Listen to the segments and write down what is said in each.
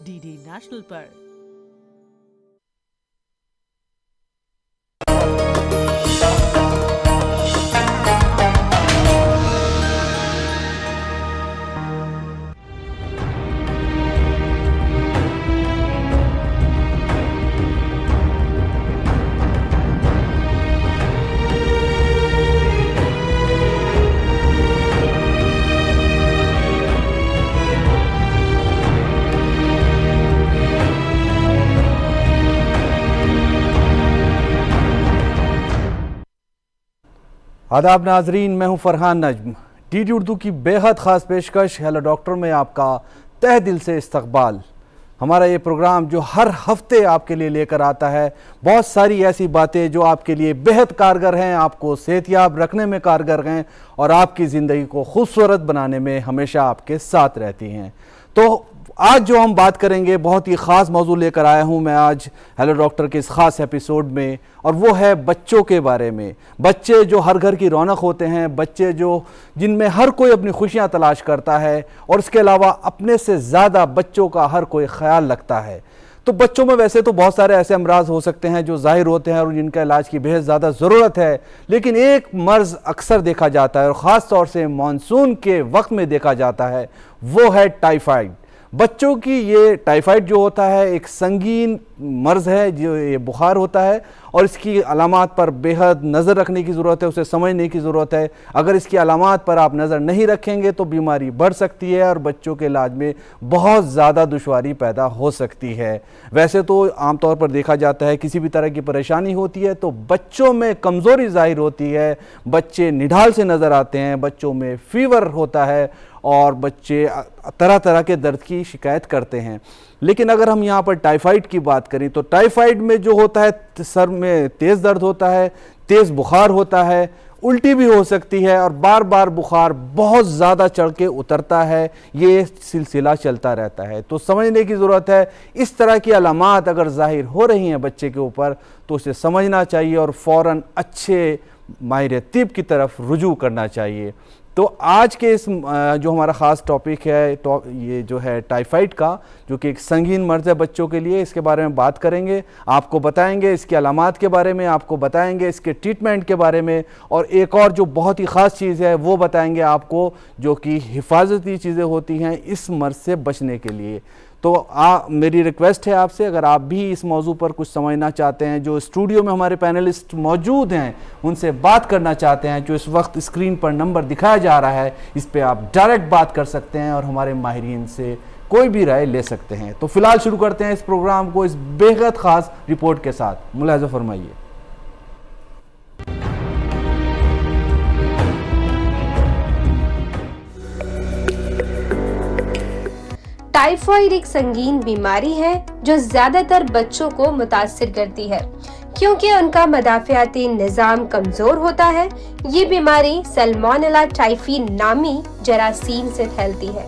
DD national पर। आदाब नाजरीन, मैं हूं फरहान नजम। डीडी उर्दू की बेहद ख़ास पेशकश हेलो डॉक्टर में आपका तहे दिल से इस्तकबाल। हमारा ये प्रोग्राम जो हर हफ्ते आपके लिए लेकर आता है बहुत सारी ऐसी बातें जो आपके लिए बेहद कारगर हैं, आपको सेहतयाब रखने में कारगर हैं और आपकी ज़िंदगी को खूबसूरत बनाने में हमेशा आपके साथ रहती हैं। तो आज जो हम बात करेंगे बहुत ही ख़ास मौजू लेकर आया हूं मैं आज हेलो डॉक्टर के इस ख़ास एपिसोड में, और वो है बच्चों के बारे में। बच्चे जो हर घर की रौनक होते हैं, बच्चे जो जिनमें हर कोई अपनी खुशियां तलाश करता है और इसके अलावा अपने से ज़्यादा बच्चों का हर कोई ख्याल रखता है। तो बच्चों में वैसे तो बहुत सारे ऐसे अमराज हो सकते हैं जो जाहिर होते हैं और जिनका इलाज की बेहद ज़्यादा ज़रूरत है, लेकिन एक मर्ज़ अक्सर देखा जाता है और ख़ास तौर से मानसून के वक्त में देखा जाता है, वो है टाइफाइड। बच्चों की ये टाइफाइड जो होता है एक संगीन मर्ज़ है, जो ये बुखार होता है और इसकी अलामात पर बेहद नज़र रखने की ज़रूरत है, उसे समझने की ज़रूरत है। अगर इसकी अलामात पर आप नज़र नहीं रखेंगे तो बीमारी बढ़ सकती है और बच्चों के इलाज में बहुत ज़्यादा दुश्वारी पैदा हो सकती है। वैसे तो आमतौर पर देखा जाता है किसी भी तरह की परेशानी होती है तो बच्चों में कमज़ोरी ज़ाहिर होती है, बच्चे निढाल से नज़र आते हैं, बच्चों में फीवर होता है और बच्चे तरह तरह के दर्द की शिकायत करते हैं। लेकिन अगर हम यहाँ पर टाइफाइड की बात करें तो टाइफाइड में जो होता है सर में तेज़ दर्द होता है, तेज़ बुखार होता है, उल्टी भी हो सकती है और बार बार बुखार बहुत ज़्यादा चढ़ के उतरता है। ये सिलसिला चलता रहता है। तो समझने की ज़रूरत है, इस तरह की अलामात अगर ज़ाहिर हो रही हैं बच्चे के ऊपर तो उसे समझना चाहिए और फ़ौरन अच्छे माहिर तिब की तरफ रुजू करना चाहिए। तो आज के इस जो हमारा ख़ास टॉपिक है ये जो है टाइफाइड का, जो कि एक संगीन मर्ज़ है बच्चों के लिए, इसके बारे में बात करेंगे, आपको बताएंगे इसकी अलामात के बारे में, आपको बताएंगे इसके ट्रीटमेंट के बारे में, और एक और जो बहुत ही ख़ास चीज़ है वो बताएंगे आपको, जो कि हिफाजती चीज़ें होती हैं इस मर्ज़ से बचने के लिए। तो मेरी रिक्वेस्ट है आपसे, अगर आप भी इस मौजू पर कुछ समझना चाहते हैं, जो स्टूडियो में हमारे पैनलिस्ट मौजूद हैं उनसे बात करना चाहते हैं, जो इस वक्त स्क्रीन पर नंबर दिखाया जा रहा है इस पर आप डायरेक्ट बात कर सकते हैं और हमारे माहिरीन से कोई भी राय ले सकते हैं। तो फिलहाल शुरू करते हैं इस प्रोग्राम को इस बेहद ख़ास रिपोर्ट के साथ। मुलाहिज़ा फरमाइए। टाइफाइड एक संगीन बीमारी है जो ज्यादातर बच्चों को मुतासिर करती है क्योंकि उनका मदाफ़ियाती निज़ाम कमजोर होता है। ये बीमारी सल्मोनेला टाइफी नामी जरासीम से फैलती है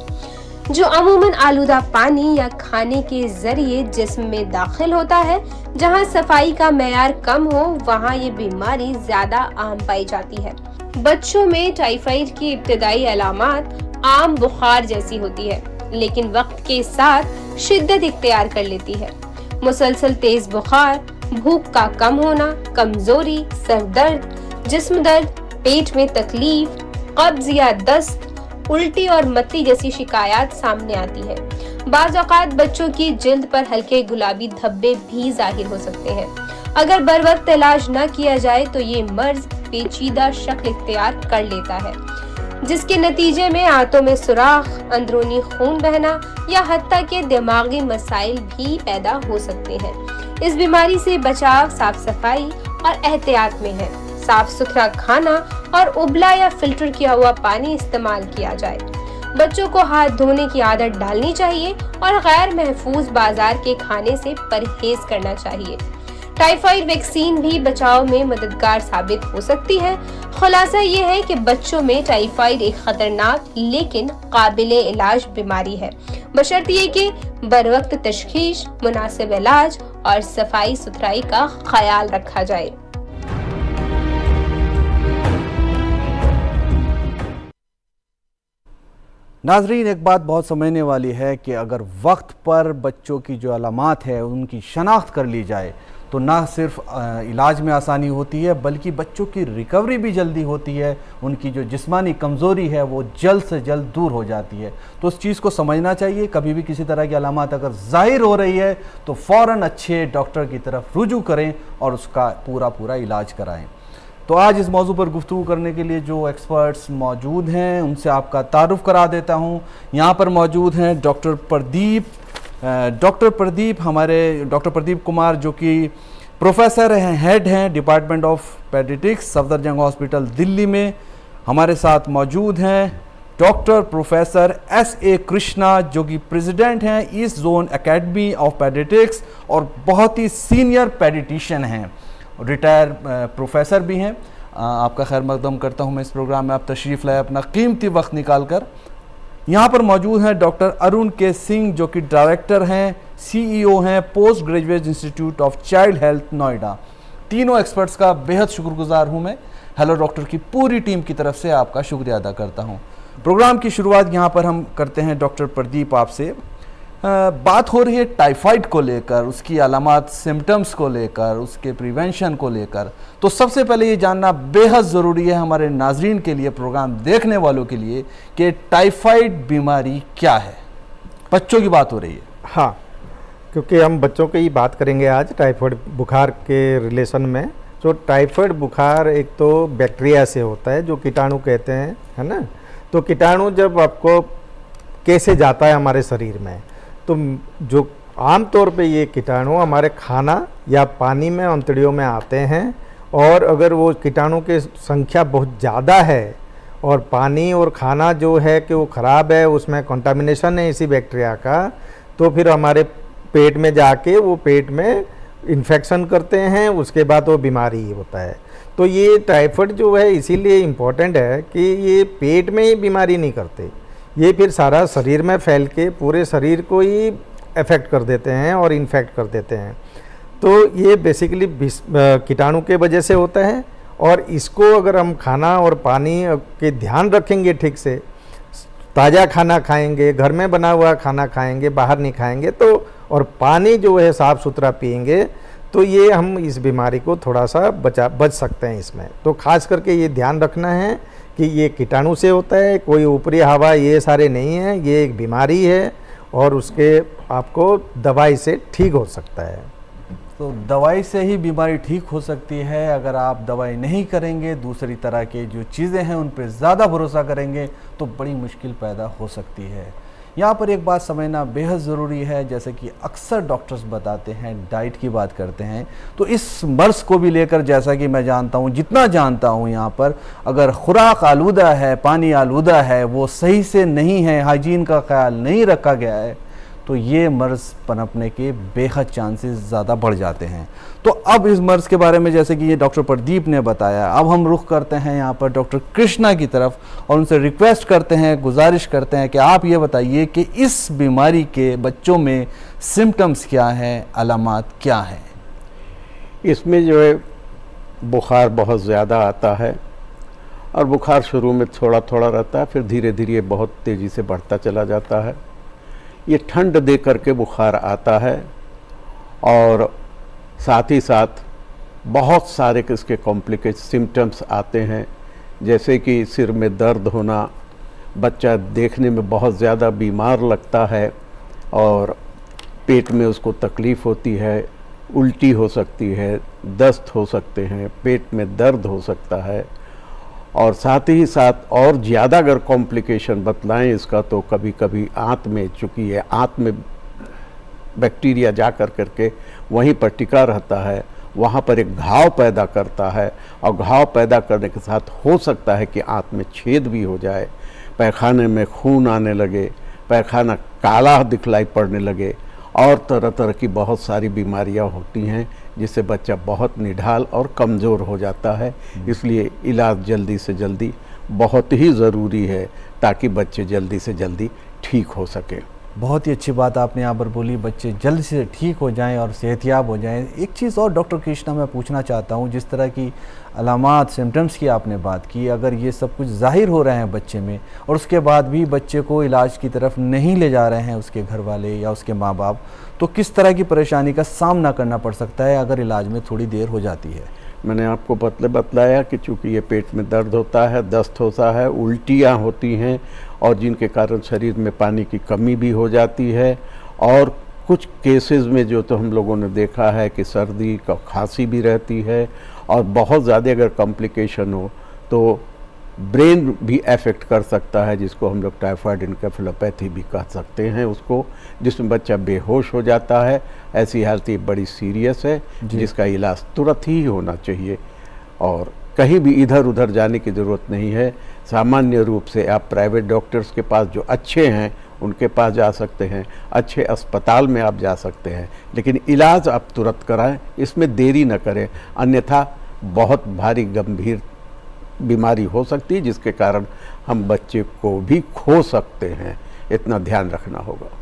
जो अमूमन आलूदा पानी या खाने के जरिए जिस्म में दाखिल होता है। जहां सफाई का मेयार कम हो वहां ये बीमारी ज्यादा आम पाई जाती है। बच्चों में टाइफाइड की इब्तदाई अलामात आम बुखार जैसी होती है, लेकिन वक्त के साथ शिद्दत इख्तियार कर लेती है। मुसलसल तेज बुखार, भूख का कम होना, कमजोरी, सर दर्द, जिस्म दर्द, पेट में तकलीफ, कब्ज या दस्त, उल्टी और मतली जैसी शिकायत सामने आती है। बाज़ औक़ात बच्चों की जिल्द पर हल्के गुलाबी धब्बे भी जाहिर हो सकते हैं। अगर बर वक्त इलाज न किया जाए तो ये मर्ज पेचीदा शक्ल इख्तियार कर लेता है, जिसके नतीजे में आंतों में सुराख, अंदरूनी खून बहना या हत्ता के दिमागी मसाइल भी पैदा हो सकते हैं। इस बीमारी से बचाव साफ सफाई और एहतियात में है। साफ सुथरा खाना और उबला या फिल्टर किया हुआ पानी इस्तेमाल किया जाए। बच्चों को हाथ धोने की आदत डालनी चाहिए और गैर महफूज बाजार के खाने से परहेज करना चाहिए। टाइफाइड वैक्सीन भी बचाव में मददगार साबित हो सकती है। खुलासा ये है कि बच्चों में टाइफाइड एक खतरनाक लेकिन काबिले इलाज बीमारी है, बशर्ते ये कि बरवक्त तशखीस, मुनासिब इलाज और सफाई सुथराई का ख्याल रखा जाए। नाजरीन, एक बात बहुत समझने वाली है कि अगर वक्त पर बच्चों की जो अलामात है उनकी शनाख्त कर ली जाए तो ना सिर्फ इलाज में आसानी होती है बल्कि बच्चों की रिकवरी भी जल्दी होती है, उनकी जो जिस्मानी कमज़ोरी है वो जल्द से जल्द दूर हो जाती है। तो उस चीज़ को समझना चाहिए। कभी भी किसी तरह की अलामात अगर ज़ाहिर हो रही है तो फ़ौरन अच्छे डॉक्टर की तरफ रुजू करें और उसका पूरा इलाज कराएँ। तो आज इस मौजू पर गुफ्तगू करने के लिए जो एक्सपर्ट्स मौजूद हैं उनसे आपका तारुफ करा देता हूं। यहाँ पर मौजूद हैं डॉक्टर प्रदीप कुमार, जो कि प्रोफेसर हैं, हेड हैं department of paediatrics Safdarjung hospital Delhi में। हमारे साथ मौजूद हैं डॉक्टर प्रोफेसर S.A. कृष्णा, जो कि प्रेसिडेंट हैं east zone academy of paediatrics और बहुत ही सीनियर पेडिटिशियन हैं, रिटायर प्रोफेसर भी हैं। आपका खैर मकदम करता हूं मैं इस प्रोग्राम में, आप तशरीफ़ लाए अपना कीमती वक्त निकाल कर। यहाँ पर मौजूद हैं डॉक्टर अरुण के सिंह, जो कि डायरेक्टर हैं, CEO हैं post graduate institute of child health Noida. तीनों एक्सपर्ट्स का बेहद शुक्रगुजार हूँ मैं। हेलो डॉक्टर की पूरी टीम की तरफ से आपका शुक्रिया अदा करता हूँ। प्रोग्राम की शुरुआत यहाँ पर हम करते हैं डॉक्टर प्रदीप आपसे। बात हो रही है टाइफाइड को लेकर, उसकी अलामात सिम्टम्स को लेकर, उसके प्रिवेंशन को लेकर। तो सबसे पहले ये जानना बेहद ज़रूरी है हमारे नाजरीन के लिए, प्रोग्राम देखने वालों के लिए, कि टाइफाइड बीमारी क्या है। बच्चों की बात हो रही है। हाँ, क्योंकि हम बच्चों की ही बात करेंगे आज टाइफाइड बुखार के रिलेशन में। तो टाइफाइड बुखार एक तो बैक्टीरिया से होता है, जो कीटाणु कहते हैं, है ना। तो कीटाणु जब आपको कैसे जाता है हमारे शरीर में, तो जो आम तौर पे ये कीटाणु हमारे खाना या पानी में अंतड़ियों में आते हैं, और अगर वो कीटाणु की संख्या बहुत ज़्यादा है और पानी और खाना जो है कि वो ख़राब है, उसमें कंटामिनेशन है इसी बैक्टीरिया का, तो फिर हमारे पेट में जाके वो पेट में इन्फेक्शन करते हैं, उसके बाद वो बीमारी होता है। तो ये टाइफाइड जो है इसीलिए इम्पोर्टेंट है कि ये पेट में ही बीमारी नहीं करते, ये फिर सारा शरीर में फैल के पूरे शरीर को ही अफेक्ट कर देते हैं और इन्फेक्ट कर देते हैं। तो ये बेसिकली कीटाणु के वजह से होता है, और इसको अगर हम खाना और पानी के ध्यान रखेंगे, ठीक से ताज़ा खाना खाएंगे, घर में बना हुआ खाना खाएंगे, बाहर नहीं खाएंगे, तो और पानी जो है साफ़ सुथरा पिएंगे, तो ये हम इस बीमारी को थोड़ा सा बच सकते हैं इसमें। तो खास करके ये ध्यान रखना है कि ये कीटाणु से होता है, कोई ऊपरी हवा ये सारे नहीं है, ये एक बीमारी है और उसके आपको दवाई से ठीक हो सकता है। तो दवाई से ही बीमारी ठीक हो सकती है। अगर आप दवाई नहीं करेंगे, दूसरी तरह के जो चीज़ें हैं उन पर ज़्यादा भरोसा करेंगे तो बड़ी मुश्किल पैदा हो सकती है। यहाँ पर एक बात समझना बेहद ज़रूरी है, जैसे कि अक्सर डॉक्टर्स बताते हैं, डाइट की बात करते हैं, तो इस मर्ज़ को भी लेकर जैसा कि मैं जानता हूँ, जितना जानता हूँ, यहाँ पर अगर खुराक आलूदा है, पानी आलूदा है, वो सही से नहीं है, हाइजीन का ख्याल नहीं रखा गया है, तो ये मर्ज़ पनपने के बेहद चांसेस ज़्यादा बढ़ जाते हैं। तो अब इस मर्ज़ के बारे में जैसे कि ये डॉक्टर प्रदीप ने बताया, अब हम रुख करते हैं यहाँ पर डॉक्टर कृष्णा की तरफ और उनसे रिक्वेस्ट करते हैं, गुजारिश करते हैं कि आप ये बताइए कि इस बीमारी के बच्चों में सिम्टम्स क्या हैं, अलामात क्या हैं। इसमें जो है बुखार बहुत ज़्यादा आता है, और बुखार शुरू में थोड़ा थोड़ा रहता है, फिर धीरे धीरे बहुत तेज़ी से बढ़ता चला जाता है। ये ठंड दे करके बुखार आता है, और साथ ही साथ बहुत सारे इसके कॉम्प्लिकेट सिम्टम्स आते हैं, जैसे कि सिर में दर्द होना, बच्चा देखने में बहुत ज़्यादा बीमार लगता है और पेट में उसको तकलीफ़ होती है, उल्टी हो सकती है, दस्त हो सकते हैं, पेट में दर्द हो सकता है, और साथ ही साथ और ज़्यादा अगर कॉम्प्लिकेशन बतलाएं इसका, तो कभी कभी आंत में, चूँकि ये आंत में बैक्टीरिया जा करके वहीं पर टिका रहता है, वहाँ पर एक घाव पैदा करता है, और घाव पैदा करने के साथ हो सकता है कि आंत में छेद भी हो जाए, पैखाने में खून आने लगे, पैखाना काला दिखलाई पड़ने लगे, और तरह तरह की बहुत सारी बीमारियां होती हैं, जिससे बच्चा बहुत निढाल और कमज़ोर हो जाता है। इसलिए इलाज जल्दी से जल्दी बहुत ही ज़रूरी है, ताकि बच्चे जल्दी से जल्दी ठीक हो सके। बहुत ही अच्छी बात आपने यहाँ पर बोली, बच्चे जल्द से ठीक हो जाएं और सेहतियाब हो जाएं। एक चीज़ और डॉक्टर कृष्णा मैं पूछना चाहता हूँ, जिस तरह की अलामात सिम्टम्स की आपने बात की, अगर ये सब कुछ ज़ाहिर हो रहे हैं बच्चे में और उसके बाद भी बच्चे को इलाज की तरफ नहीं ले जा रहे हैं उसके घर वाले या उसके माँ बाप, तो किस तरह की परेशानी का सामना करना पड़ सकता है अगर इलाज में थोड़ी देर हो जाती है? मैंने आपको बतलाया कि चूँकि ये पेट में दर्द होता है, दस्त होता है, उल्टियाँ होती हैं और जिनके कारण शरीर में पानी की कमी भी हो जाती है, और कुछ केसेस में जो तो हम लोगों ने देखा है कि सर्दी का खांसी भी रहती है, और बहुत ज़्यादा अगर कॉम्प्लिकेशन हो तो ब्रेन भी अफेक्ट कर सकता है, जिसको हम लोग टाइफाइड एन्केफेलोपैथी भी कह सकते हैं उसको, जिसमें बच्चा बेहोश हो जाता है। ऐसी हालत ये बड़ी सीरियस है जिसका इलाज तुरंत ही होना चाहिए और कहीं भी इधर उधर जाने की ज़रूरत नहीं है। सामान्य रूप से आप प्राइवेट डॉक्टर्स के पास जो अच्छे हैं उनके पास जा सकते हैं, अच्छे अस्पताल में आप जा सकते हैं, लेकिन इलाज आप तुरंत कराएं, इसमें देरी न करें, अन्यथा बहुत भारी गंभीर बीमारी हो सकती है जिसके कारण हम बच्चे को भी खो सकते हैं। इतना ध्यान रखना होगा।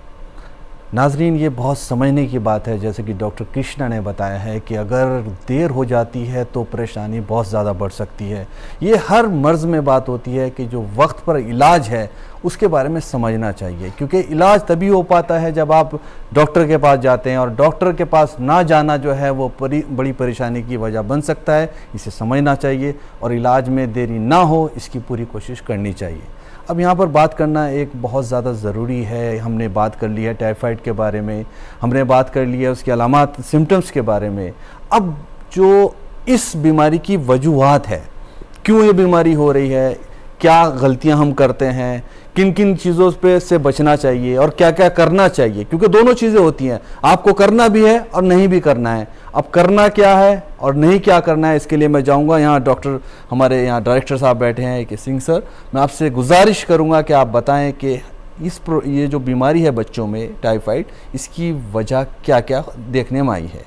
नाजरीन, ये बहुत समझने की बात है, जैसे कि डॉक्टर कृष्णा ने बताया है कि अगर देर हो जाती है तो परेशानी बहुत ज़्यादा बढ़ सकती है। ये हर मर्ज़ में बात होती है कि जो वक्त पर इलाज है उसके बारे में समझना चाहिए, क्योंकि इलाज तभी हो पाता है जब आप डॉक्टर के पास जाते हैं, और डॉक्टर के पास ना जाना जो है वो बड़ी परेशानी की वजह बन सकता है। इसे समझना चाहिए और इलाज में देरी ना हो इसकी पूरी कोशिश करनी चाहिए। अब यहाँ पर बात करना एक बहुत ज़्यादा ज़रूरी है। हमने बात कर ली है टाइफाइड के बारे में, हमने बात कर ली है उसके अलामात सिम्टम्स के बारे में। अब जो इस बीमारी की वजूहात है, क्यों ये बीमारी हो रही है, क्या गलतियां हम करते हैं, किन किन चीज़ों पे से बचना चाहिए और क्या क्या करना चाहिए, क्योंकि दोनों चीज़ें होती हैं, आपको करना भी है और नहीं भी करना है। अब करना क्या है और नहीं क्या करना है, इसके लिए मैं जाऊंगा, यहाँ डॉक्टर हमारे यहाँ डायरेक्टर साहब बैठे हैं के सिंह सर, मैं आपसे गुजारिश करूंगा कि आप बताएं कि ये जो बीमारी है बच्चों में टाइफाइड, इसकी वजह क्या क्या देखने में आई है।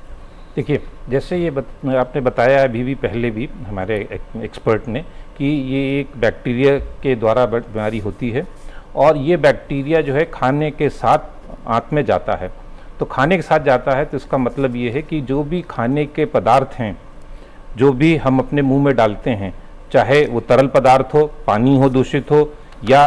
देखिए, जैसे ये आपने बताया अभी भी पहले भी हमारे एक्सपर्ट ने कि ये एक बैक्टीरिया के द्वारा बीमारी होती है, और ये बैक्टीरिया जो है खाने के साथ आंत में जाता है। तो खाने के साथ जाता है तो इसका मतलब ये है कि जो भी खाने के पदार्थ हैं, जो भी हम अपने मुंह में डालते हैं, चाहे वो तरल पदार्थ हो, पानी हो दूषित हो, या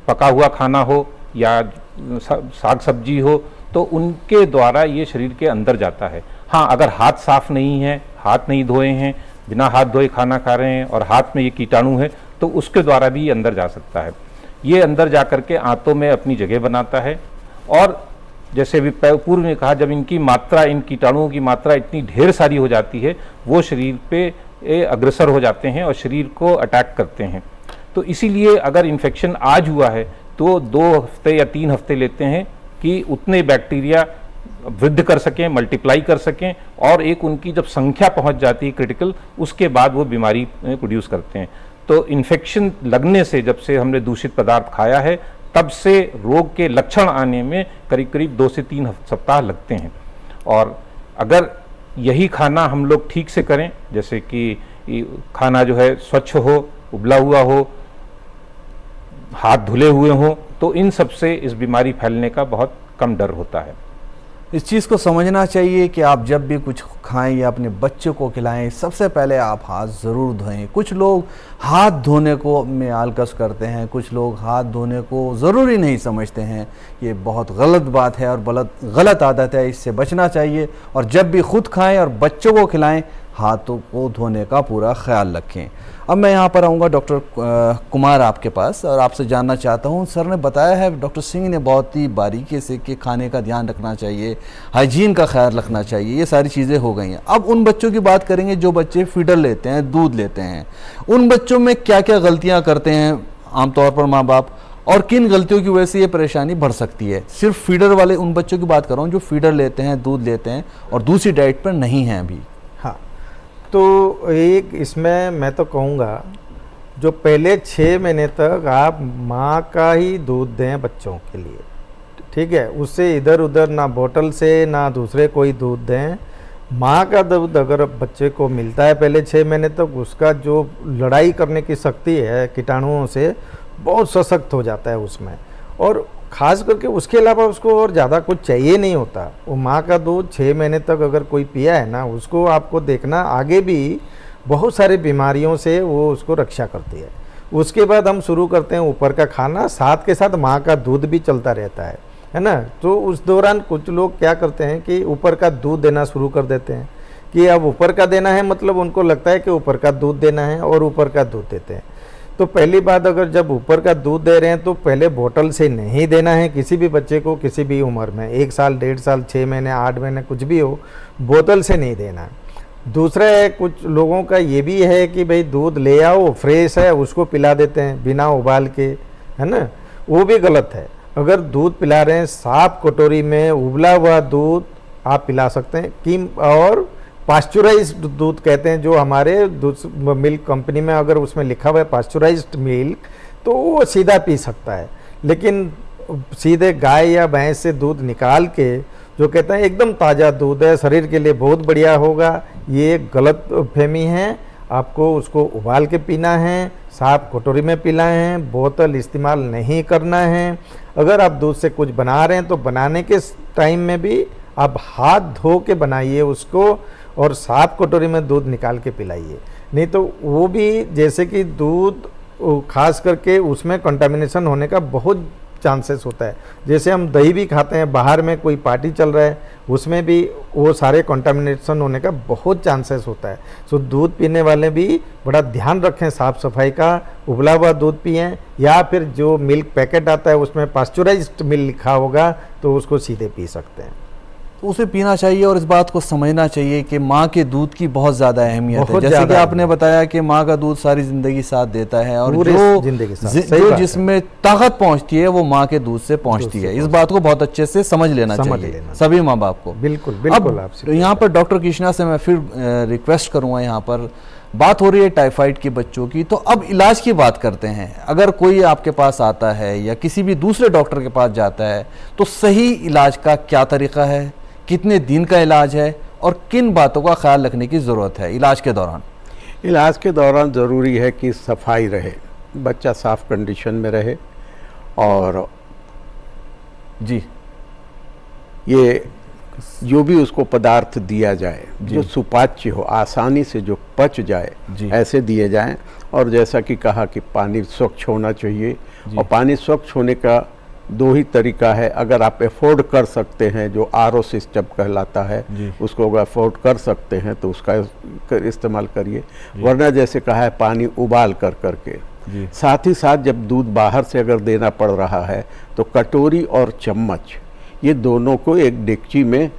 पका हुआ खाना हो, या साग सब्जी हो, तो उनके द्वारा ये शरीर के अंदर जाता है। हाँ, अगर हाथ साफ नहीं है, हाथ नहीं धोए हैं, बिना हाथ धोए खाना खा रहे हैं और हाथ में ये कीटाणु है, तो उसके द्वारा भी ये अंदर जा सकता है। ये अंदर जा करके आंतों में अपनी जगह बनाता है, और जैसे भी पूर्व में कहा, जब इनकी मात्रा, इन कीटाणुओं की मात्रा इतनी ढेर सारी हो जाती है, वो शरीर पे अग्रसर हो जाते हैं और शरीर को अटैक करते हैं। तो इसीलिए अगर इन्फेक्शन आज हुआ है तो 2 हफ्ते या 3 हफ्ते लेते हैं कि उतने बैक्टीरिया वृद्धि कर सकें, मल्टीप्लाई कर सकें, और एक उनकी जब संख्या पहुंच जाती है क्रिटिकल, उसके बाद वो बीमारी प्रोड्यूस करते हैं। तो इन्फेक्शन लगने से, जब से हमने दूषित पदार्थ खाया है, तब से रोग के लक्षण आने में करीब करीब 2 से 3 सप्ताह लगते हैं। और अगर यही खाना हम लोग ठीक से करें, जैसे कि खाना जो है स्वच्छ हो, उबला हुआ हो, हाथ धुले हुए हों, तो इन सब से इस बीमारी फैलने का बहुत कम डर होता है। इस चीज़ को समझना चाहिए कि आप जब भी कुछ खाएं या अपने बच्चे को खिलाएं, सबसे पहले आप हाथ ज़रूर धोएं। कुछ लोग हाथ धोने को में आलकस करते हैं, कुछ लोग हाथ धोने को ज़रूरी नहीं समझते हैं। ये बहुत गलत बात है और गलत आदत है, इससे बचना चाहिए। और जब भी खुद खाएं और बच्चों को खिलाएं, हाथों को धोने का पूरा ख्याल रखें। अब मैं यहाँ पर आऊँगा डॉक्टर कुमार आपके पास, और आपसे जानना चाहता हूँ, सर ने बताया है, डॉक्टर सिंह ने बहुत ही बारीकी से कि खाने का ध्यान रखना चाहिए, हाइजीन का ख्याल रखना चाहिए, ये सारी चीज़ें हो गई हैं। अब उन बच्चों की बात करेंगे जो बच्चे फीडर लेते हैं, दूध लेते हैं, उन बच्चों में क्या क्या गलतियाँ करते हैं आमतौर पर माँ बाप, और किन गलतियों की वजह से ये परेशानी बढ़ सकती है। सिर्फ फीडर वाले उन बच्चों की बात कर रहा हूँ जो फीडर लेते हैं, दूध लेते हैं और दूसरी डाइट पर नहीं हैं अभी। हाँ, तो एक इसमें मैं तो कहूँगा, जो पहले 6 महीने तक आप माँ का ही दूध दें बच्चों के लिए, ठीक है, उससे इधर उधर ना बोतल से ना दूसरे कोई दूध दें। माँ का दूध अगर बच्चे को मिलता है पहले 6 महीने तक, उसका जो लड़ाई करने की शक्ति है कीटाणुओं से, बहुत सशक्त हो जाता है उसमें। और खास करके उसके अलावा उसको और ज़्यादा कुछ चाहिए नहीं होता। वो माँ का दूध 6 महीने तक अगर कोई पिया है ना, उसको आपको देखना आगे भी बहुत सारी बीमारियों से वो उसको रक्षा करती है। उसके बाद हम शुरू करते हैं ऊपर का खाना, साथ के साथ माँ का दूध भी चलता रहता है ना। तो उस दौरान कुछ लोग क्या करते हैं कि ऊपर का दूध देना शुरू कर देते हैं कि अब ऊपर का देना है, मतलब उनको लगता है कि ऊपर का दूध देना है और ऊपर का दूध देते हैं। तो पहली बात, अगर जब ऊपर का दूध दे रहे हैं तो पहले बोतल से नहीं देना है किसी भी बच्चे को, किसी भी उम्र में, 1 साल, 1.5 साल, 6 महीने, 8 महीने, कुछ भी हो, बोतल से नहीं देना है। दूसरा है, कुछ लोगों का ये भी है कि भाई दूध ले आओ फ्रेश है उसको पिला देते हैं बिना उबाल के, है ना, वो भी गलत है। अगर दूध पिला रहे हैं साफ कटोरी में उबला हुआ दूध आप पिला सकते हैं कि, और पास्चुराइज्ड दूध कहते हैं, जो हमारे मिल्क कंपनी में अगर उसमें लिखा हुआ है पास्चुराइज्ड मिल्क, तो वो सीधा पी सकता है। लेकिन सीधे गाय या भैंस से दूध निकाल के जो कहते हैं एकदम ताज़ा दूध है, शरीर के लिए बहुत बढ़िया होगा, ये गलत फहमी है। आपको उसको उबाल के पीना है, साफ कटोरी में पीना है, बोतल इस्तेमाल नहीं करना है। अगर आप दूध से कुछ बना रहे हैं तो बनाने के टाइम में भी आप हाथ धो के बनाइए उसको, और साफ कटोरी में दूध निकाल के पिलाइए। नहीं तो वो भी, जैसे कि दूध खास करके उसमें कंटामिनेशन होने का बहुत चांसेस होता है। जैसे हम दही भी खाते हैं, बाहर में कोई पार्टी चल रहा है, उसमें भी वो सारे कंटामिनेशन होने का बहुत चांसेस होता है। सो दूध पीने वाले भी बड़ा ध्यान रखें साफ़ सफाई का, उबला हुआ दूध पिएं, या फिर जो मिल्क पैकेट आता है उसमें पास्चुराइज्ड मिल्क लिखा होगा तो उसको सीधे पी सकते हैं। तो उसे पीना चाहिए और इस बात को समझना चाहिए कि माँ के दूध की बहुत ज़्यादा अहमियत है। जैसे कि आपने बताया कि माँ का दूध सारी ज़िंदगी साथ देता है, और जो जिसमें ताकत पहुँचती है वो माँ के दूध से पहुँचती है। इस बात को बहुत अच्छे से समझ लेना चाहिए सभी माँ बाप को। बिल्कुल बिल्कुल। अब यहाँ पर डॉक्टर कृष्णा से मैं फिर रिक्वेस्ट करूँगा, यहाँ पर बात हो रही है टाइफाइड के बच्चों की, तो अब इलाज की बात करते हैं। अगर कोई आपके पास आता है या किसी भी दूसरे डॉक्टर के पास जाता है तो सही इलाज का क्या तरीका है, कितने दिन का इलाज है, और किन बातों का ख्याल रखने की ज़रूरत है इलाज के दौरान? इलाज के दौरान ज़रूरी है कि सफाई रहे, बच्चा साफ कंडीशन में रहे, और जी ये जो भी उसको पदार्थ दिया जाए जो सुपाच्य हो, आसानी से जो पच जाए, ऐसे दिए जाएं। और जैसा कि कहा कि पानी स्वच्छ होना चाहिए, और पानी स्वच्छ होने का 2 ही तरीका है। अगर आप अफोर्ड कर सकते हैं, जो आरओ सिस्टम कहलाता है, उसको अगर अफोर्ड कर सकते हैं तो उसका इस्तेमाल करिए, वरना जैसे कहा है पानी उबाल कर करके। साथ ही साथ जब दूध बाहर से अगर देना पड़ रहा है तो कटोरी और चम्मच, ये दोनों को एक डेगची में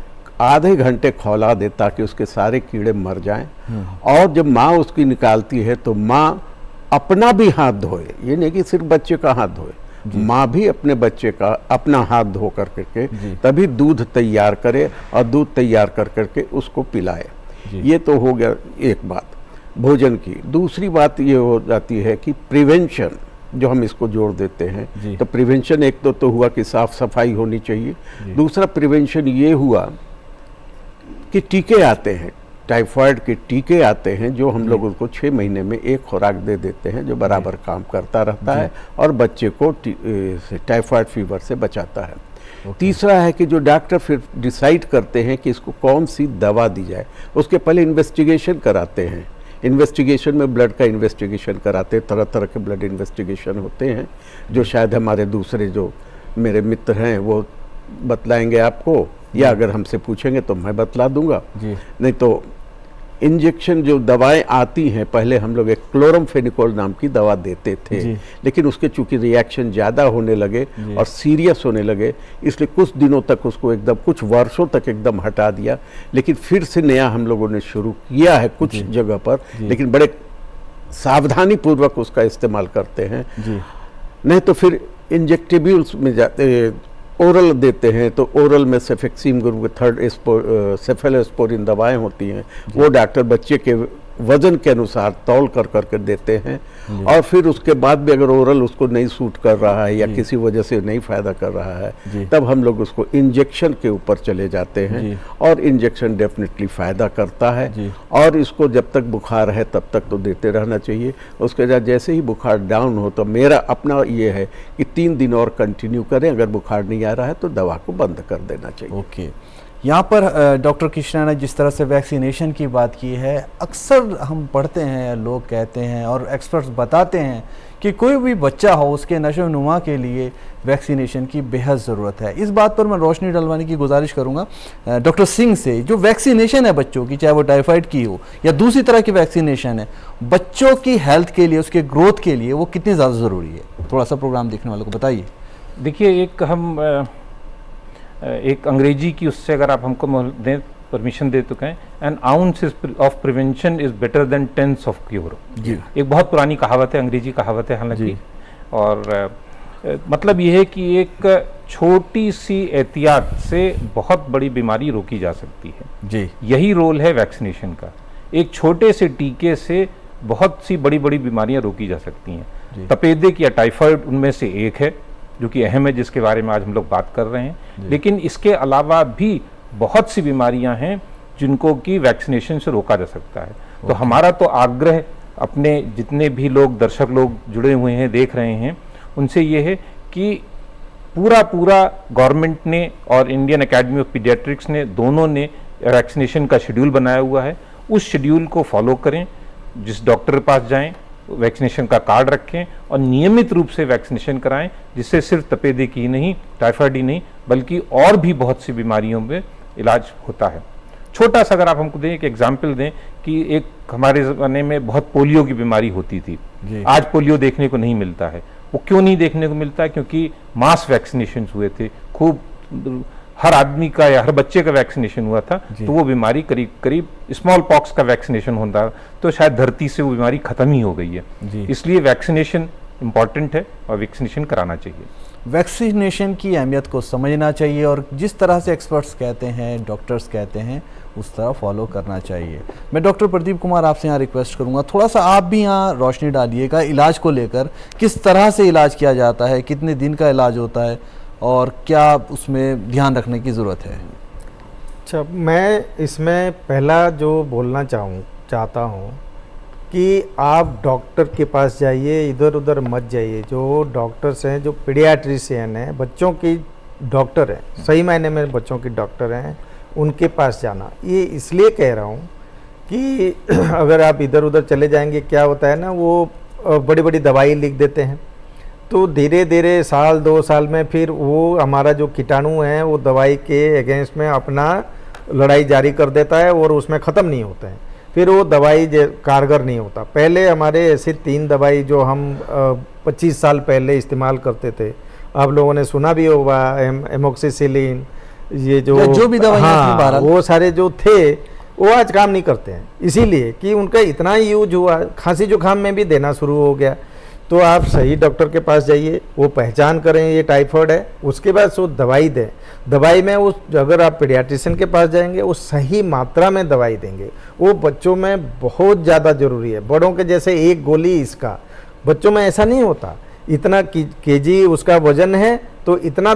आधे घंटे खौला दे ताकि उसके सारे कीड़े मर जाएं। और जब माँ उसकी निकालती है तो माँ अपना भी हाथ धोए, ये नहीं कि सिर्फ बच्चे का हाथ धोए, माँ भी अपने बच्चे का अपना हाथ धो कर करके तभी दूध तैयार करे, और दूध तैयार कर करके उसको पिलाए। ये तो हो गया एक बात भोजन की। दूसरी बात ये हो जाती है कि प्रिवेंशन, जो हम इसको जोड़ देते हैं। तो प्रिवेंशन एक तो हुआ कि साफ सफाई होनी चाहिए। दूसरा प्रिवेंशन ये हुआ कि टीके आते हैं, टाइफाइड के टीके आते हैं, जो हम लोग उसको 6 महीने में एक खुराक दे देते हैं, जो बराबर काम करता रहता है और बच्चे को टाइफाइड फीवर से बचाता है। तीसरा है कि जो डॉक्टर फिर डिसाइड करते हैं कि इसको कौन सी दवा दी जाए, उसके पहले इन्वेस्टिगेशन कराते हैं। इन्वेस्टिगेशन में ब्लड का इन्वेस्टिगेशन कराते हैं, तरह तरह के ब्लड इन्वेस्टिगेशन होते हैं, जो शायद हमारे दूसरे जो मेरे मित्र हैं वो बतलाएंगे आपको, या अगर हमसे पूछेंगे तो मैं बतला दूंगा। नहीं तो इंजेक्शन जो दवाएं आती हैं, पहले हम लोग एक क्लोरमफेनिकोल नाम की दवा देते थे, लेकिन उसके चूंकि रिएक्शन ज़्यादा होने लगे और सीरियस होने लगे, इसलिए कुछ दिनों तक उसको एकदम, कुछ वर्षों तक एकदम हटा दिया। लेकिन फिर से नया हम लोगों ने शुरू किया है कुछ जगह पर, लेकिन बड़े सावधानी पूर्वक उसका इस्तेमाल करते हैं। नहीं तो फिर इंजेक्टेबल्स में जाते, ओरल देते हैं, तो ओरल में सेफेक्सिम ग्रुप के 3rd सेफेलोस्पोरिन दवाएं होती हैं, वो डॉक्टर बच्चे के वजन के अनुसार तौल कर करके देते हैं। और फिर उसके बाद भी अगर ओरल उसको नहीं सूट कर रहा है या किसी वजह से नहीं फ़ायदा कर रहा है, तब हम लोग उसको इंजेक्शन के ऊपर चले जाते हैं और इंजेक्शन डेफिनेटली फ़ायदा करता है। और इसको जब तक बुखार है तब तक तो देते रहना चाहिए। उसके बाद जैसे ही बुखार डाउन हो तो मेरा अपना ये है कि 3 दिन और कंटिन्यू करें, अगर बुखार नहीं आ रहा है तो दवा को बंद कर देना चाहिए। ओके, यहाँ पर डॉक्टर कृष्णा ने जिस तरह से वैक्सीनेशन की बात की है, अक्सर हम पढ़ते हैं, लोग कहते हैं और एक्सपर्ट्स बताते हैं कि कोई भी बच्चा हो उसके नशो नुमा के लिए वैक्सीनेशन की बेहद ज़रूरत है। इस बात पर मैं रोशनी डलवाने की गुजारिश करूँगा डॉक्टर सिंह से। जो वैक्सीनेशन है बच्चों की, चाहे वो टाइफाइड की हो या दूसरी तरह की वैक्सीनेशन है, बच्चों की हेल्थ के लिए, उसके ग्रोथ के लिए वो कितनी ज़्यादा ज़रूरी है? थोड़ा सा प्रोग्राम देखने वालों को बताइए। देखिए, एक अंग्रेजी की उससे अगर आप हमको दें, परमिशन दे तो कहें, N ounce of prevention is better than 10 of cure. एक बहुत पुरानी कहावत है, अंग्रेजी कहावत है हालांकि, और मतलब ये है कि एक छोटी सी एहतियात से बहुत बड़ी बीमारी रोकी जा सकती है जी। यही रोल है वैक्सीनेशन का। एक छोटे से टीके से बहुत सी बड़ी बड़ी बीमारियां रोकी जा सकती हैं। तपेदिक या टाइफाइड उनमें से एक है जो कि अहम है, जिसके बारे में आज हम लोग बात कर रहे हैं। लेकिन इसके अलावा भी बहुत सी बीमारियां हैं जिनको कि वैक्सीनेशन से रोका जा सकता है। तो हमारा तो आग्रह अपने जितने भी लोग, दर्शक लोग जुड़े हुए हैं, देख रहे हैं, उनसे ये है कि पूरा गवर्नमेंट ने और इंडियन एकेडमी ऑफ पीडियाट्रिक्स ने, दोनों ने वैक्सीनेशन का शेड्यूल बनाया हुआ है। उस शेड्यूल को फॉलो करें, जिस डॉक्टर के पास जाएं, वैक्सीनेशन का कार्ड रखें और नियमित रूप से वैक्सीनेशन कराएं, जिससे सिर्फ तपेदिक ही नहीं, टाइफाइड ही नहीं, बल्कि और भी बहुत सी बीमारियों में इलाज होता है। छोटा सा अगर आप हमको दें, एक एग्जाम्पल दें कि एक हमारे ज़माने में बहुत पोलियो की बीमारी होती थी, आज पोलियो देखने को नहीं मिलता है। वो क्यों नहीं देखने को मिलता है? क्योंकि मास वैक्सीनेशन हुए थे, खूब हर आदमी का या हर बच्चे का वैक्सीनेशन हुआ था, तो वो बीमारी करीब स्मॉल पॉक्स का वैक्सीनेशन होता, तो शायद धरती से वो बीमारी खत्म ही हो गई है। इसलिए वैक्सीनेशन इम्पॉर्टेंट है और वैक्सीनेशन कराना चाहिए। वैक्सीनेशन की अहमियत को समझना चाहिए और जिस तरह से एक्सपर्ट्स कहते हैं, डॉक्टर्स कहते हैं, उस तरह फॉलो करना चाहिए। मैं डॉक्टर प्रदीप कुमार आपसे यहाँ रिक्वेस्ट करूँगा, थोड़ा सा आप भी यहाँ रोशनी डालिएगा इलाज को लेकर। किस तरह से इलाज किया जाता है, कितने दिन का इलाज होता है और क्या उसमें ध्यान रखने की ज़रूरत है? अच्छा, मैं इसमें पहला जो बोलना चाहता हूँ कि आप डॉक्टर के पास जाइए, इधर उधर मत जाइए। जो डॉक्टर्स हैं, जो पीडियाट्रिशियन हैं, बच्चों की डॉक्टर हैं, सही मायने में बच्चों की डॉक्टर हैं, उनके पास जाना। ये इसलिए कह रहा हूँ कि अगर आप इधर उधर चले जाएंगे, क्या होता है ना, वो बड़ी बड़ी दवाई लिख देते हैं, तो धीरे धीरे साल 2 साल में फिर वो हमारा जो कीटाणु है वो दवाई के अगेंस्ट में अपना लड़ाई जारी कर देता है और उसमें ख़त्म नहीं होता है। फिर वो दवाई कारगर नहीं होता। पहले हमारे ऐसे 3 दवाई जो हम 25 साल पहले इस्तेमाल करते थे, आप लोगों ने सुना भी होगा, एमोक्सिसिलिन, ये जो भी दवाई, हाँ, वो सारे जो थे वो आज काम नहीं करते हैं, इसीलिए कि उनका इतना यूज हुआ, खांसी जुकाम में भी देना शुरू हो गया। तो आप सही डॉक्टर के पास जाइए, वो पहचान करें ये टाइफाइड है, उसके बाद वो दवाई दें। दवाई में उस, अगर आप पीडियाट्रिशियन के पास जाएंगे, वो सही मात्रा में दवाई देंगे। वो बच्चों में बहुत ज़्यादा ज़रूरी है। बड़ों के जैसे एक गोली इसका, बच्चों में ऐसा नहीं होता। इतना केजी उसका वजन है तो इतना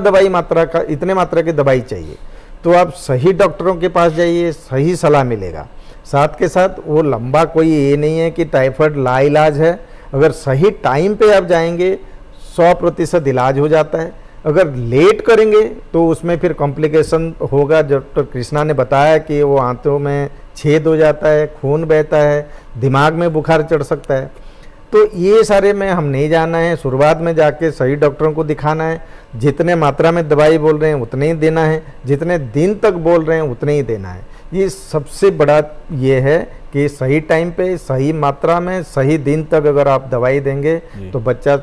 इतने मात्रा की दवाई चाहिए। तो आप सही डॉक्टरों के पास जाइए, सही सलाह मिलेगा। साथ के साथ वो लंबा कोई ये नहीं है कि टाइफाइड लाइलाज है। अगर सही टाइम पे आप जाएंगे 100% इलाज हो जाता है। अगर लेट करेंगे तो उसमें फिर कॉम्प्लिकेशन होगा। डॉक्टर कृष्णा ने बताया कि वो आंतों में छेद हो जाता है, खून बहता है, दिमाग में बुखार चढ़ सकता है। तो ये सारे में हम नहीं जाना है। शुरुआत में जाके सही डॉक्टरों को दिखाना है। जितने मात्रा में दवाई बोल रहे हैं उतने ही देना है, जितने दिन तक बोल रहे हैं उतने ही देना है। ये सबसे बड़ा ये है कि सही टाइम पे, सही मात्रा में, सही दिन तक अगर आप दवाई देंगे तो बच्चा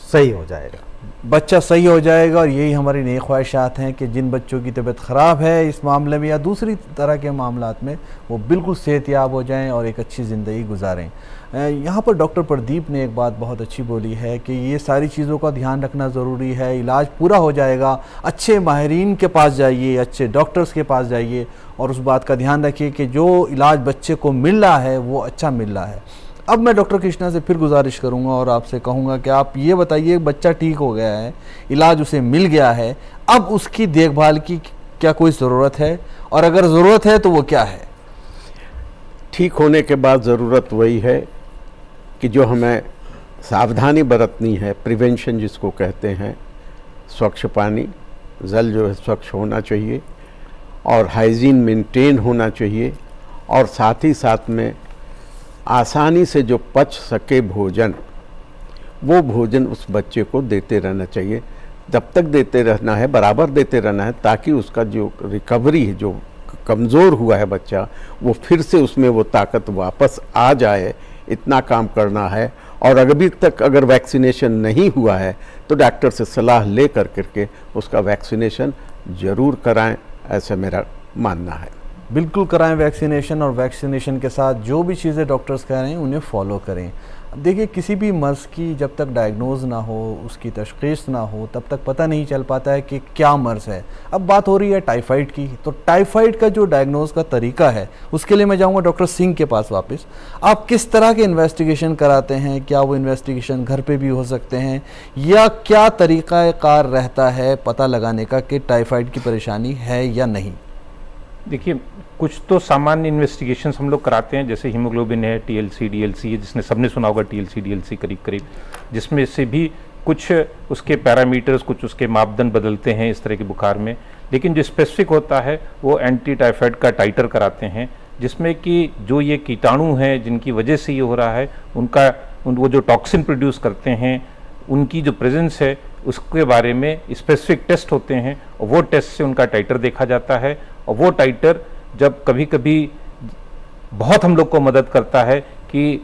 सही हो जाएगा। बच्चा सही हो जाएगा और यही हमारी नई ख्वाहिशात हैं कि जिन बच्चों की तबीयत ख़राब है इस मामले में या दूसरी तरह के मामलात में, वो बिल्कुल सेहतयाब हो जाएं और एक अच्छी ज़िंदगी गुजारें। यहाँ पर डॉक्टर प्रदीप ने एक बात बहुत अच्छी बोली है कि ये सारी चीज़ों का ध्यान रखना ज़रूरी है। इलाज पूरा हो जाएगा, अच्छे माहिरीन के पास जाइए, अच्छे डॉक्टर्स के पास जाइए और उस बात का ध्यान रखिए कि जो इलाज बच्चे को मिल रहा है वो अच्छा मिल रहा है। अब मैं डॉक्टर कृष्णा से फिर गुजारिश करूंगा और आपसे कहूंगा कि आप ये बताइए, बच्चा ठीक हो गया है, इलाज उसे मिल गया है, अब उसकी देखभाल की क्या कोई ज़रूरत है, और अगर ज़रूरत है तो वो क्या है? ठीक होने के बाद ज़रूरत वही है कि जो हमें सावधानी बरतनी है, प्रिवेंशन जिसको कहते हैं, स्वच्छ पानी, जल जो है स्वच्छ होना चाहिए और हाइजीन मेंटेन होना चाहिए, और साथ ही साथ में आसानी से जो पच सके भोजन, वो भोजन उस बच्चे को देते रहना चाहिए। जब तक देते रहना है, बराबर देते रहना है, ताकि उसका जो रिकवरी है, जो कमज़ोर हुआ है बच्चा, वो फिर से उसमें वो ताकत वापस आ जाए, इतना काम करना है। और अभी तक अगर वैक्सीनेशन नहीं हुआ है तो डॉक्टर से सलाह ले करके उसका वैक्सीनेशन ज़रूर कराएं, ऐसा मेरा मानना है। बिल्कुल कराएं वैक्सीनेशन, और वैक्सीनेशन के साथ जो भी चीज़ें डॉक्टर्स कह रहे हैं उन्हें फॉलो करें। देखिए, किसी भी मर्ज़ की जब तक डायग्नोज ना हो, उसकी तशख़ीस ना हो, तब तक पता नहीं चल पाता है कि क्या मर्ज़ है। अब बात हो रही है टाइफाइड की, तो टाइफाइड का जो डायग्नोज का तरीका है उसके लिए मैं जाऊंगा डॉक्टर सिंह के पास वापस। आप किस तरह के इन्वेस्टिगेशन कराते हैं? क्या वो इन्वेस्टिगेशन घर पे भी हो सकते हैं, या क्या तरीक़ाकार रहता है पता लगाने का कि टाइफाइड की परेशानी है या नहीं? देखिए, कुछ तो सामान्य इन्वेस्टिगेशंस हम लोग कराते हैं, जैसे हीमोग्लोबिन है, टीएलसी डीएलसी है, जिसने सबने सुना होगा टीएलसी डीएलसी करीब करीब, जिसमें से भी कुछ उसके पैरामीटर्स, कुछ उसके मापदंड बदलते हैं इस तरह के बुखार में। लेकिन जो स्पेसिफिक होता है वो एंटी टाइफाइड का टाइटर कराते हैं, जिसमें कि जो ये कीटाणु हैं जिनकी वजह से ये हो रहा है, वो जो टॉक्सिन प्रोड्यूस करते हैं, उनकी जो प्रेजेंस है उसके बारे में स्पेसिफिक टेस्ट होते हैं, और वो टेस्ट से उनका टाइटर देखा जाता है। और वो टाइटर जब कभी कभी बहुत हम लोग को मदद करता है कि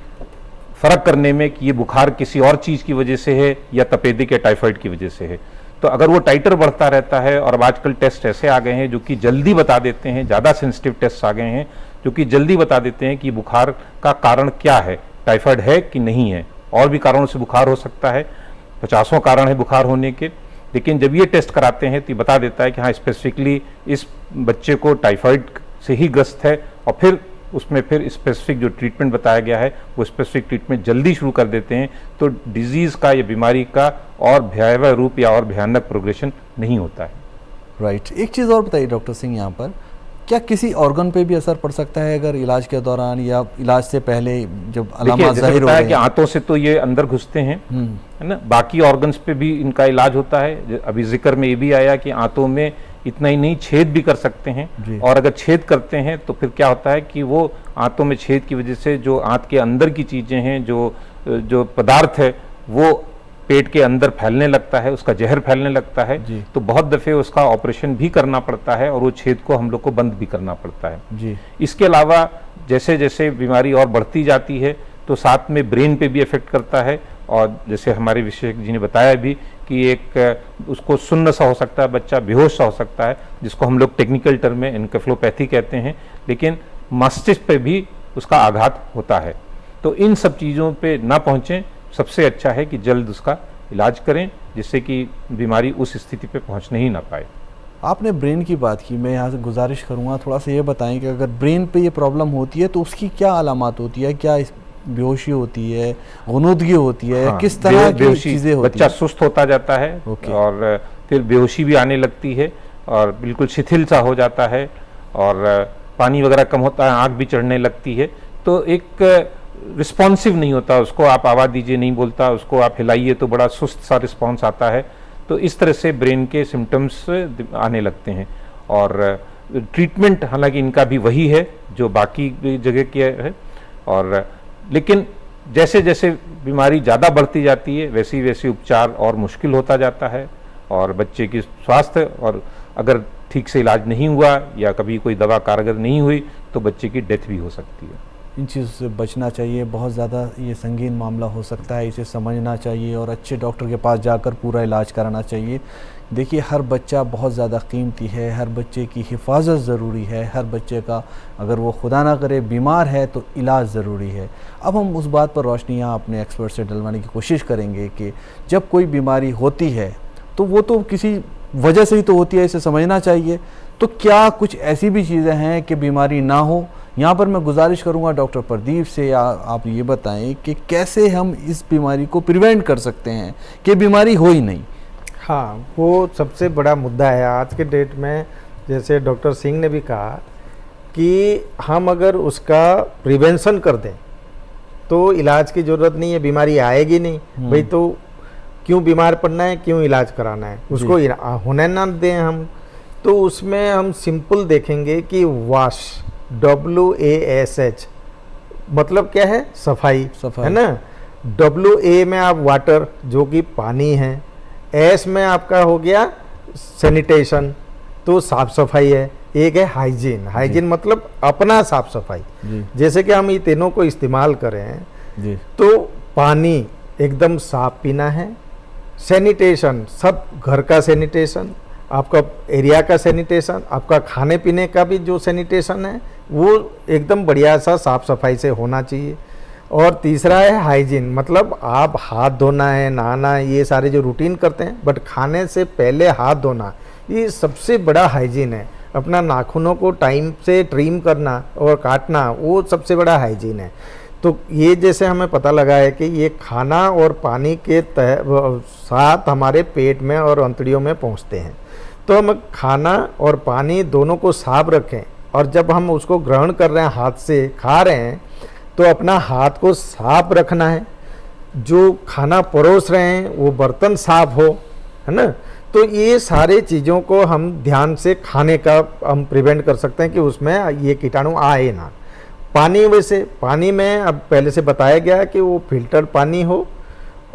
फ़र्क करने में कि ये बुखार किसी और चीज़ की वजह से है या तपेदिक या टाइफाइड की वजह से है। तो अगर वो टाइटर बढ़ता रहता है, और अब आजकल टेस्ट ऐसे आ गए हैं जो कि जल्दी बता देते हैं, ज़्यादा सेंसिटिव टेस्ट आ गए हैं जो कि जल्दी बता देते हैं कि बुखार का कारण क्या है, टाइफाइड है कि नहीं है। और भी कारणों से बुखार हो सकता है, 50 कारण है बुखार होने के, लेकिन जब ये टेस्ट कराते हैं तो ये बता देता है कि हाँ, स्पेसिफिकली इस बच्चे को टाइफाइड से ही ग्रस्त है, और फिर उसमें फिर स्पेसिफिक जो ट्रीटमेंट बताया गया है वो स्पेसिफिक ट्रीटमेंट जल्दी शुरू कर देते हैं, तो डिजीज़ का या बीमारी का और भयावह रूप या और भयानक प्रोग्रेशन नहीं होता है। राइट। एक चीज़ और बताइए डॉक्टर सिंह, यहाँ पर क्या किसी ऑर्गन पे भी असर पड़ सकता है अगर इलाज के दौरान या इलाज से पहले जब अलामत जाहिर हो रहे हैं? कि आंतों से तो ये अंदर घुसते हैं, है ना, बाकी ऑर्गन्स पे भी इनका इलाज होता है। अभी जिक्र में ये भी आया कि आंतों में इतना ही नहीं, छेद भी कर सकते हैं, और अगर छेद करते हैं तो फिर क्या होता है कि वो आंतों में छेद की वजह से जो आंत के अंदर की चीज़ें हैं, जो पदार्थ है, वो पेट के अंदर फैलने लगता है, उसका जहर फैलने लगता है। तो बहुत दफ़े उसका ऑपरेशन भी करना पड़ता है, और वो छेद को हम लोग को बंद भी करना पड़ता है जी। इसके अलावा जैसे जैसे बीमारी और बढ़ती जाती है तो साथ में ब्रेन पे भी इफेक्ट करता है, और जैसे हमारे विशेषज्ञ जी ने बताया भी कि एक उसको सुन्न सा हो सकता है, बच्चा बेहोश सा हो सकता है, जिसको हम लोग टेक्निकल टर्म में एन्केफेलोपैथी कहते हैं, लेकिन मस्तिष्क पे भी उसका आघात होता है। तो इन सब चीज़ों पे ना पहुँचें, सबसे अच्छा है कि जल्द उसका इलाज करें, जिससे कि बीमारी उस स्थिति पे पहुंचने ही ना पाए। आपने ब्रेन की बात की, मैं यहाँ से गुजारिश करूँगा थोड़ा सा ये बताएं कि अगर ब्रेन पे ये प्रॉब्लम होती है तो उसकी क्या अलामत होती है? क्या बेहोशी होती है, गुनूदगी होती है, हाँ, किस तरह की चीज़ें होती बच्चा सुस्त होता जाता है, और फिर बेहोशी भी आने लगती है, और बिल्कुल शिथिल सा हो जाता है, और पानी वगैरह कम होता है, आँख भी चढ़ने लगती है। तो एक रिस्पॉन्सिव नहीं होता, उसको आप आवाज़ दीजिए नहीं बोलता, उसको आप हिलाइए तो बड़ा सुस्त सा रिस्पॉन्स आता है। तो इस तरह से ब्रेन के सिम्टम्स आने लगते हैं, और ट्रीटमेंट हालांकि इनका भी वही है जो बाकी जगह की है, और लेकिन जैसे जैसे बीमारी ज़्यादा बढ़ती जाती है वैसे वैसे उपचार और मुश्किल होता जाता है, और बच्चे की स्वास्थ्य, और अगर ठीक से इलाज नहीं हुआ या कभी कोई दवा कारगर नहीं हुई तो बच्चे की डेथ भी हो सकती है। इन चीज़ों से बचना चाहिए, बहुत ज़्यादा ये संगीन मामला हो सकता है, इसे समझना चाहिए और अच्छे डॉक्टर के पास जाकर पूरा इलाज कराना चाहिए। देखिए, हर बच्चा बहुत ज़्यादा कीमती है, हर बच्चे की हिफाजत ज़रूरी है, हर बच्चे का अगर वो खुदा ना करे बीमार है तो इलाज ज़रूरी है। अब हम उस बात पर रोशनी यहाँ अपने एक्सपर्ट से डलवाने की कोशिश करेंगे कि जब कोई बीमारी होती है तो वो तो किसी वजह से ही तो होती है, इसे समझना चाहिए। तो क्या कुछ ऐसी भी चीज़ें हैं कि बीमारी ना हो, यहाँ पर मैं गुजारिश करूँगा डॉक्टर प्रदीप से, आप ये बताएं कि कैसे हम इस बीमारी को प्रिवेंट कर सकते हैं कि बीमारी हो ही नहीं। हाँ, वो सबसे बड़ा मुद्दा है आज के डेट में। जैसे डॉक्टर सिंह ने भी कहा कि हम अगर उसका प्रिवेंशन कर दें तो इलाज की ज़रूरत नहीं है, बीमारी आएगी नहीं। भाई तो क्यों बीमार पड़ना है, क्यों इलाज कराना है, उसको होने ना दें हम। तो उसमें हम सिंपल देखेंगे कि वाश, WASH मतलब क्या है, सफाई है ना। WA में आप वाटर जो कि पानी है, S में आपका हो गया सैनिटेशन तो साफ सफाई है, एक है हाइजीन। हाइजीन मतलब अपना साफ सफाई। जैसे कि हम ये तीनों को इस्तेमाल करें जी। तो पानी एकदम साफ पीना है, सैनिटेशन सब घर का सैनिटेशन, आपका एरिया का सैनिटेशन, आपका खाने पीने का भी जो सैनिटेशन है वो एकदम बढ़िया सा साफ सफाई से होना चाहिए। और तीसरा है हाइजीन, मतलब आप हाथ धोना है, नहाना है, ये सारे जो रूटीन करते हैं, बट खाने से पहले हाथ धोना ये सबसे बड़ा हाइजीन है। अपना नाखूनों को टाइम से ट्रिम करना और काटना वो सबसे बड़ा हाइजीन है। तो ये जैसे हमें पता लगा है कि ये खाना और पानी के साथ हमारे पेट में और अंतड़ियों में पहुंचते हैं, तो हम खाना और पानी दोनों को साफ रखें। और जब हम उसको ग्रहण कर रहे हैं, हाथ से खा रहे हैं, तो अपना हाथ को साफ रखना है। जो खाना परोस रहे हैं वो बर्तन साफ हो, है ना। तो ये सारे चीज़ों को हम ध्यान से खाने का हम प्रिवेंट कर सकते हैं कि उसमें ये कीटाणु आए ना। पानी, वैसे पानी में अब पहले से बताया गया है कि वो फिल्टर पानी हो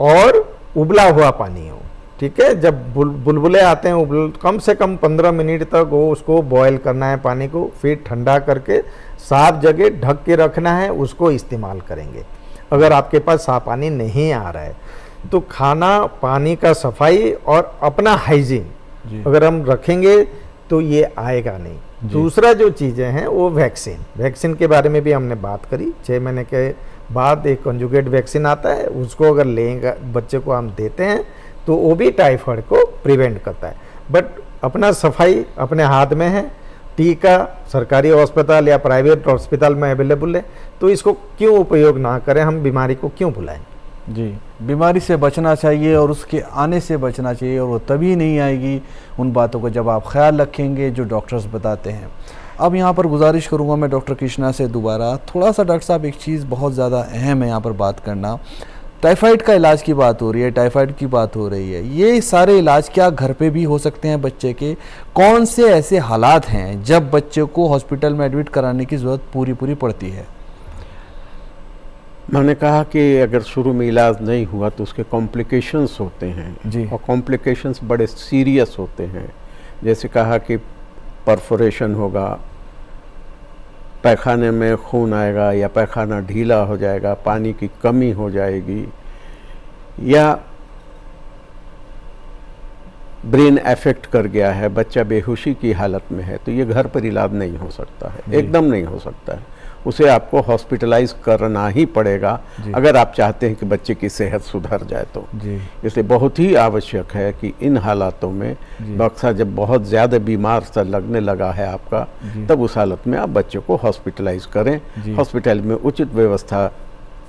और उबला हुआ पानी हो, ठीक है। जब बुलबुले आते हैं कम से कम 15 मिनट तक वो उसको बॉयल करना है पानी को, फिर ठंडा करके साफ जगह ढक के रखना है, उसको इस्तेमाल करेंगे अगर आपके पास साफ पानी नहीं आ रहा है। तो खाना पानी का सफाई और अपना हाइजीन अगर हम रखेंगे तो ये आएगा नहीं। दूसरा जो चीज़ें हैं वो वैक्सीन के बारे में भी हमने बात करी। 6 महीने के बाद एक कंजुगेट वैक्सीन आता है, उसको अगर लेंगे बच्चे को हम देते हैं तो वो भी टाइफाइड को प्रिवेंट करता है। बट अपना सफाई अपने हाथ में है। टीका सरकारी अस्पताल या प्राइवेट अस्पताल में अवेलेबल है, तो इसको क्यों उपयोग ना करें, हम बीमारी को क्यों भुलाएं। जी, बीमारी से बचना चाहिए और उसके आने से बचना चाहिए, और वो तभी नहीं आएगी उन बातों को जब आप ख्याल रखेंगे जो डॉक्टर्स बताते हैं। अब यहाँ पर गुजारिश करूँगा मैं डॉक्टर कृष्णा से दोबारा थोड़ा सा, डॉक्टर साहब एक चीज़ बहुत ज़्यादा अहम है यहाँ पर बात करना। टाइफाइड का इलाज की बात हो रही है, टाइफाइड की बात हो रही है, ये सारे इलाज क्या घर पे भी हो सकते हैं बच्चे के? कौन से ऐसे हालात हैं जब बच्चे को हॉस्पिटल में एडमिट कराने की ज़रूरत पूरी पड़ती है? मैंने कहा कि अगर शुरू में इलाज नहीं हुआ तो उसके कॉम्प्लिकेशंस होते हैं जी। और कॉम्प्लिकेशंस बड़े सीरियस होते हैं। जैसे कहा कि परफोरेशन होगा, पैखाने में खून आएगा या पैखाना ढीला हो जाएगा, पानी की कमी हो जाएगी, या ब्रेन अफेक्ट कर गया है, बच्चा बेहोशी की हालत में है, तो ये घर पर इलाज नहीं हो सकता है, एकदम नहीं हो सकता है। उसे आपको हॉस्पिटलाइज करना ही पड़ेगा अगर आप चाहते हैं कि बच्चे की सेहत सुधर जाए तो। इसलिए बहुत ही आवश्यक है कि इन हालातों में बच्चा जब बहुत ज़्यादा बीमार सा लगने लगा है आपका, तब उस हालत में आप बच्चे को हॉस्पिटलाइज करें। हॉस्पिटल में उचित व्यवस्था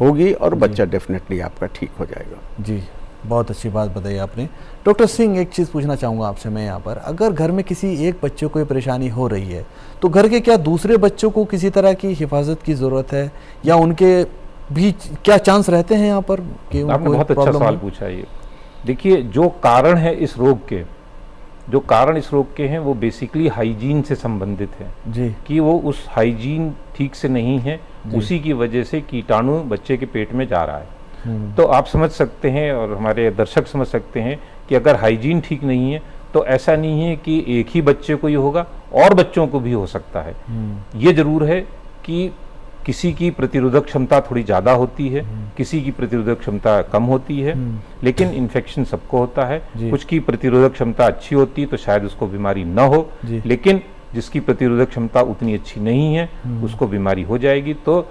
होगी और बच्चा डेफिनेटली आपका ठीक हो जाएगा। जी, बहुत अच्छी बात बताई आपने। डॉक्टर सिंह, एक चीज़ पूछना चाहूँगा आपसे मैं यहाँ पर, अगर घर में किसी एक बच्चे को ये परेशानी हो रही है तो घर के क्या दूसरे बच्चों को किसी तरह की हिफाजत की ज़रूरत है, या उनके भी क्या चांस रहते हैं यहाँ पर कि उनको? आपने बहुत अच्छा सवाल पूछा है ये। देखिए, जो कारण है इस रोग के हैं वो बेसिकली हाइजीन से संबंधित है जी, कि वो उस हाइजीन ठीक से नहीं है, उसी की वजह से कीटाणु बच्चे के पेट में जा रहा है। तो आप समझ सकते हैं और हमारे दर्शक समझ सकते हैं कि अगर हाइजीन ठीक नहीं है तो ऐसा नहीं है कि एक ही बच्चे को ये होगा, और बच्चों को भी हो सकता है। ये जरूर है कि किसी की प्रतिरोधक क्षमता थोड़ी ज़्यादा होती है, किसी की प्रतिरोधक क्षमता कम होती है, लेकिन इन्फेक्शन सबको होता है। कुछ की प्रतिरोधक क्षमता अच्छी होती है तो शायद उसको बीमारी न हो, लेकिन जिसकी प्रतिरोधक क्षमता उतनी अच्छी नहीं है उसको बीमारी हो जाएगी। तो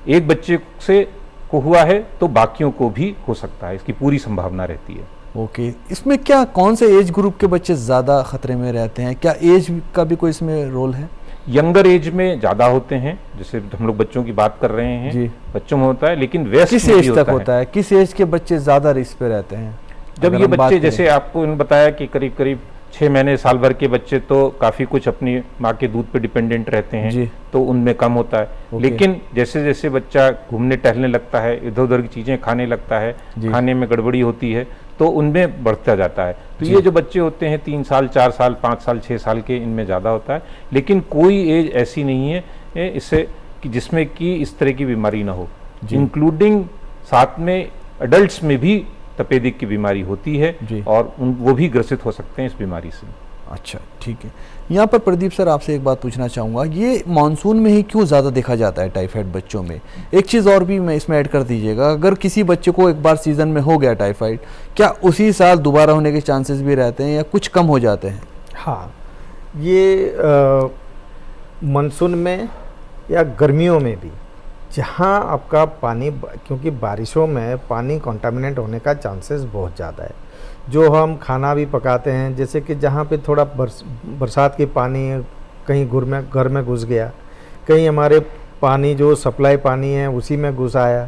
एक बच्चे से को हुआ है तो बाकियों को भी हो सकता है, इसकी पूरी संभावना रहती है। ओके, इसमें क्या कौन से एज ग्रुप के बच्चे ज़्यादा खतरे में रहते हैं? क्या एज का भी कोई इसमें रोल है? यंगर एज में ज़्यादा होते हैं, जैसे हम लोग बच्चों की बात कर रहे हैं जी। बच्चों में होता है, लेकिन वेस्ट किस में भी एज तक होता है? है, किस एज के बच्चे ज़्यादा रिस्क पे रहते हैं? जब अगर ये हम बात बच्चे, करें। जैसे आपको इन्होंने बताया कि करीब करीब 6 महीने साल भर के बच्चे तो काफ़ी कुछ अपनी माँ के दूध पे डिपेंडेंट रहते हैं, जी। तो उनमें कम होता है। ओके। लेकिन जैसे जैसे बच्चा घूमने टहलने लगता है, इधर उधर की चीज़ें खाने लगता है, जी। खाने में गड़बड़ी होती है, तो उनमें बढ़ता जाता है। तो जी। ये जो बच्चे होते हैं 3 साल 4 साल 5 साल 6 साल के, इनमें ज़्यादा होता है। लेकिन कोई एज ऐसी नहीं है इससे कि जिसमें कि इस तरह की बीमारी ना हो, जी। इंक्लूडिंग साथ में अडल्ट्स में भी तपेदिक की बीमारी होती है जी। और वो भी ग्रसित हो सकते हैं इस बीमारी से। अच्छा, ठीक है। यहाँ पर प्रदीप सर आपसे एक बात पूछना चाहूँगा, ये मानसून में ही क्यों ज़्यादा देखा जाता है टाइफाइड बच्चों में? एक चीज़ और भी मैं इसमें ऐड कर दीजिएगा, अगर किसी बच्चे को एक बार सीज़न में हो गया टाइफाइड, क्या उसी साल दोबारा होने के चांसेस भी रहते हैं या कुछ कम हो जाते हैं? हाँ, ये मानसून में या गर्मियों में भी, जहाँ आपका पानी, क्योंकि बारिशों में पानी कंटामिनेट होने का चांसेस बहुत ज़्यादा है। जो हम खाना भी पकाते हैं, जैसे कि जहाँ पे थोड़ा बरसात की पानी कहीं घर में घुस गया, कहीं हमारे पानी जो सप्लाई पानी है उसी में घुस आया,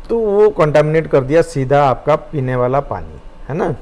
तो वो कंटामिनेट कर दिया सीधा आपका पीने वाला पानी, है ना।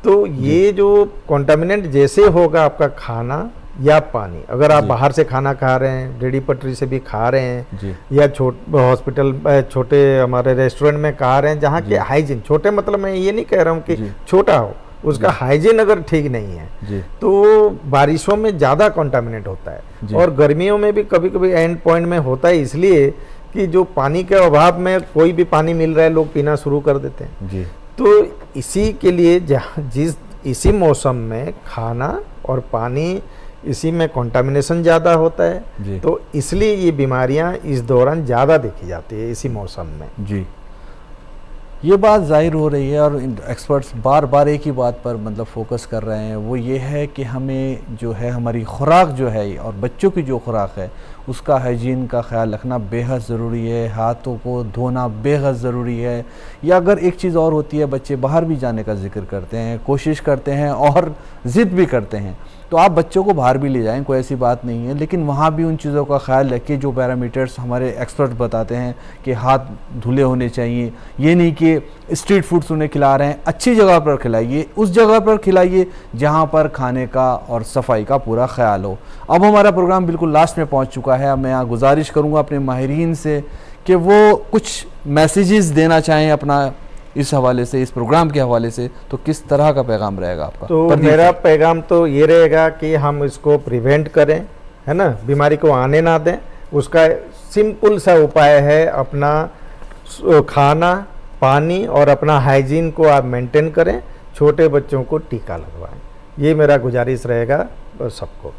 तो ये जो कंटामिनेंट जैसे होगा आपका खाना या पानी, अगर आप बाहर से खाना खा रहे हैं, रेडी पटरी से भी खा रहे हैं, जी। या हॉस्पिटल छोटे हमारे रेस्टोरेंट में खा रहे हैं, जहाँ के हाइजीन, छोटे मतलब मैं ये नहीं कह रहा हूँ कि छोटा हो, उसका हाइजीन अगर ठीक नहीं है जी। तो बारिशों में ज़्यादा कंटामिनेट होता है। और गर्मियों में भी कभी कभी एंड पॉइंट में होता है, इसलिए कि जो पानी के अभाव में कोई भी पानी मिल रहा है लोग पीना शुरू कर देते हैं जी। तो इसी के लिए इसी मौसम में खाना और पानी, इसी में कंटामिनेशन ज़्यादा होता है, तो इसलिए ये बीमारियां इस दौरान ज़्यादा देखी जाती है इसी मौसम में। जी, ये बात जाहिर हो रही है और एक्सपर्ट्स बार बार एक ही बात पर मतलब फोकस कर रहे हैं, वो ये है कि हमें जो है हमारी खुराक जो है और बच्चों की जो खुराक है उसका हाइजीन का ख्याल रखना बेहद ज़रूरी है, हाथों को धोना बेहद ज़रूरी है। या अगर एक चीज़ और होती है, बच्चे बाहर भी जाने का जिक्र करते हैं, कोशिश करते हैं और ज़िद भी करते हैं, तो आप बच्चों को बाहर भी ले जाएं, कोई ऐसी बात नहीं है, लेकिन वहाँ भी उन चीज़ों का ख्याल रखिए जो पैरामीटर्स हमारे एक्सपर्ट बताते हैं कि हाथ धुले होने चाहिए। ये नहीं कि स्ट्रीट फूड्स उन्हें खिला रहे हैं, अच्छी जगह पर खिलाइए, उस जगह पर खिलाइए जहाँ पर खाने का और सफाई का पूरा ख्याल हो। अब हमारा प्रोग्राम बिल्कुल लास्ट में पहुँच चुका है। अब मैं यहाँ गुजारिश करूँगा अपने माहिरीन से कि वो कुछ मैसेजेस देना चाहें अपना इस हवाले से, इस प्रोग्राम के हवाले से, तो किस तरह का पैगाम रहेगा आपका? तो मेरा पैगाम तो ये रहेगा कि हम इसको प्रिवेंट करें, है ना, बीमारी को आने ना दें। उसका सिंपल सा उपाय है, अपना खाना, पानी और अपना हाइजीन को आप मेंटेन करें, छोटे बच्चों को टीका लगवाएं। ये मेरा गुजारिश रहेगा सबको।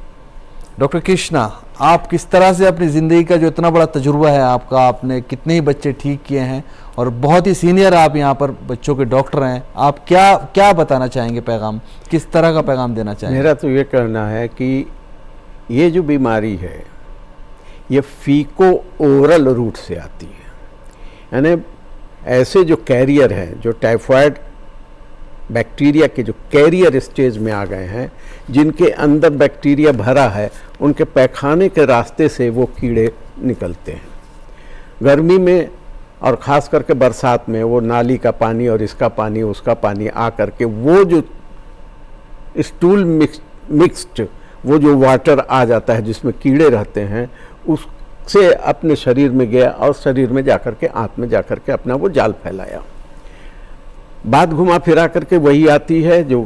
डॉक्टर कृष्णा, आप किस तरह से अपनी ज़िंदगी का जो इतना बड़ा तजुर्बा है आपका, आपने कितने ही बच्चे ठीक किए हैं और बहुत ही सीनियर आप यहाँ पर बच्चों के डॉक्टर हैं, आप क्या बताना चाहेंगे पैगाम, किस तरह का पैगाम देना चाहेंगे? मेरा तो ये कहना है कि ये जो बीमारी है ये फीको ओरल रूट से आती है, यानी ऐसे जो कैरियर हैं, जो टाइफाइड बैक्टीरिया के जो कैरियर स्टेज में आ गए हैं, जिनके अंदर बैक्टीरिया भरा है, उनके पैखाने के रास्ते से वो कीड़े निकलते हैं। गर्मी में और ख़ास करके बरसात में वो नाली का पानी और इसका पानी उसका पानी आ करके वो जो स्टूल मिक्स्ड वो जो वाटर आ जाता है जिसमें कीड़े रहते हैं, उससे अपने शरीर में गया और शरीर में जाकर के, आँत में जाकर के अपना वो जाल फैलाया। बात घुमा फिरा करके वही आती है जो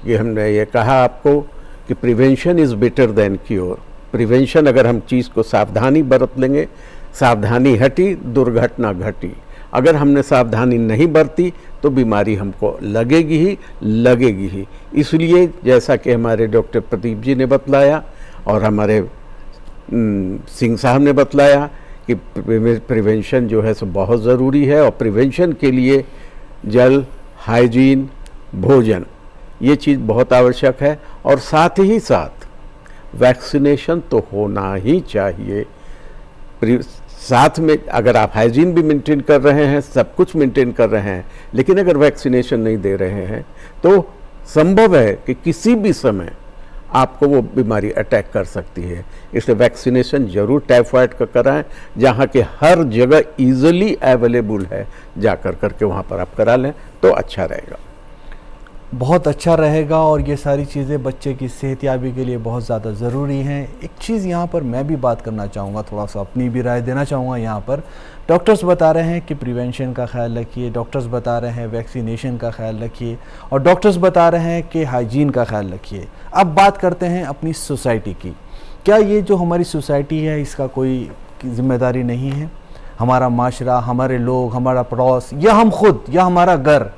कि हमने ये कहा आपको कि prevention is better than cure. Prevention, अगर हम चीज़ को सावधानी बरत लेंगे, सावधानी हटी दुर्घटना घटी। अगर हमने सावधानी नहीं बरती तो बीमारी हमको लगेगी ही। इसलिए जैसा कि हमारे डॉक्टर प्रदीप जी ने बतलाया और हमारे सिंह साहब ने बतलाया कि प्रिवेंशन जो है सो बहुत ज़रूरी है, और प्रिवेंशन के लिए जल, हाइजीन, भोजन, ये चीज़ बहुत आवश्यक है। और साथ ही साथ वैक्सीनेशन तो होना ही चाहिए। साथ में अगर आप हाइजीन भी मेंटेन कर रहे हैं, सब कुछ मेंटेन कर रहे हैं, लेकिन अगर वैक्सीनेशन नहीं दे रहे हैं तो संभव है कि किसी भी समय आपको वो बीमारी अटैक कर सकती है। इसलिए वैक्सीनेशन जरूर टाइफाइड का कराएं, जहाँ के हर जगह ईजिली अवेलेबल है, जा करके वहाँ पर आप करा लें तो अच्छा रहेगा। बहुत अच्छा रहेगा और ये सारी चीज़ें बच्चे की सेहतयाबी के लिए बहुत ज़्यादा ज़रूरी हैं। एक चीज़ यहाँ पर मैं भी बात करना चाहूँगा, थोड़ा सा अपनी भी राय देना चाहूँगा। यहाँ पर डॉक्टर्स बता रहे हैं कि प्रिवेंशन का ख्याल रखिए, डॉक्टर्स बता रहे हैं वैक्सीनेशन का ख्याल रखिए, और डॉक्टर्स बता रहे हैं कि हाइजीन का ख्याल रखिए। अब बात करते हैं अपनी सोसाइटी की। क्या ये जो हमारी सोसाइटी है इसका कोई जिम्मेदारी नहीं है? हमारा माशरा, हमारे लोग, हमारा पड़ोस, या हम खुद, या हमारा घर,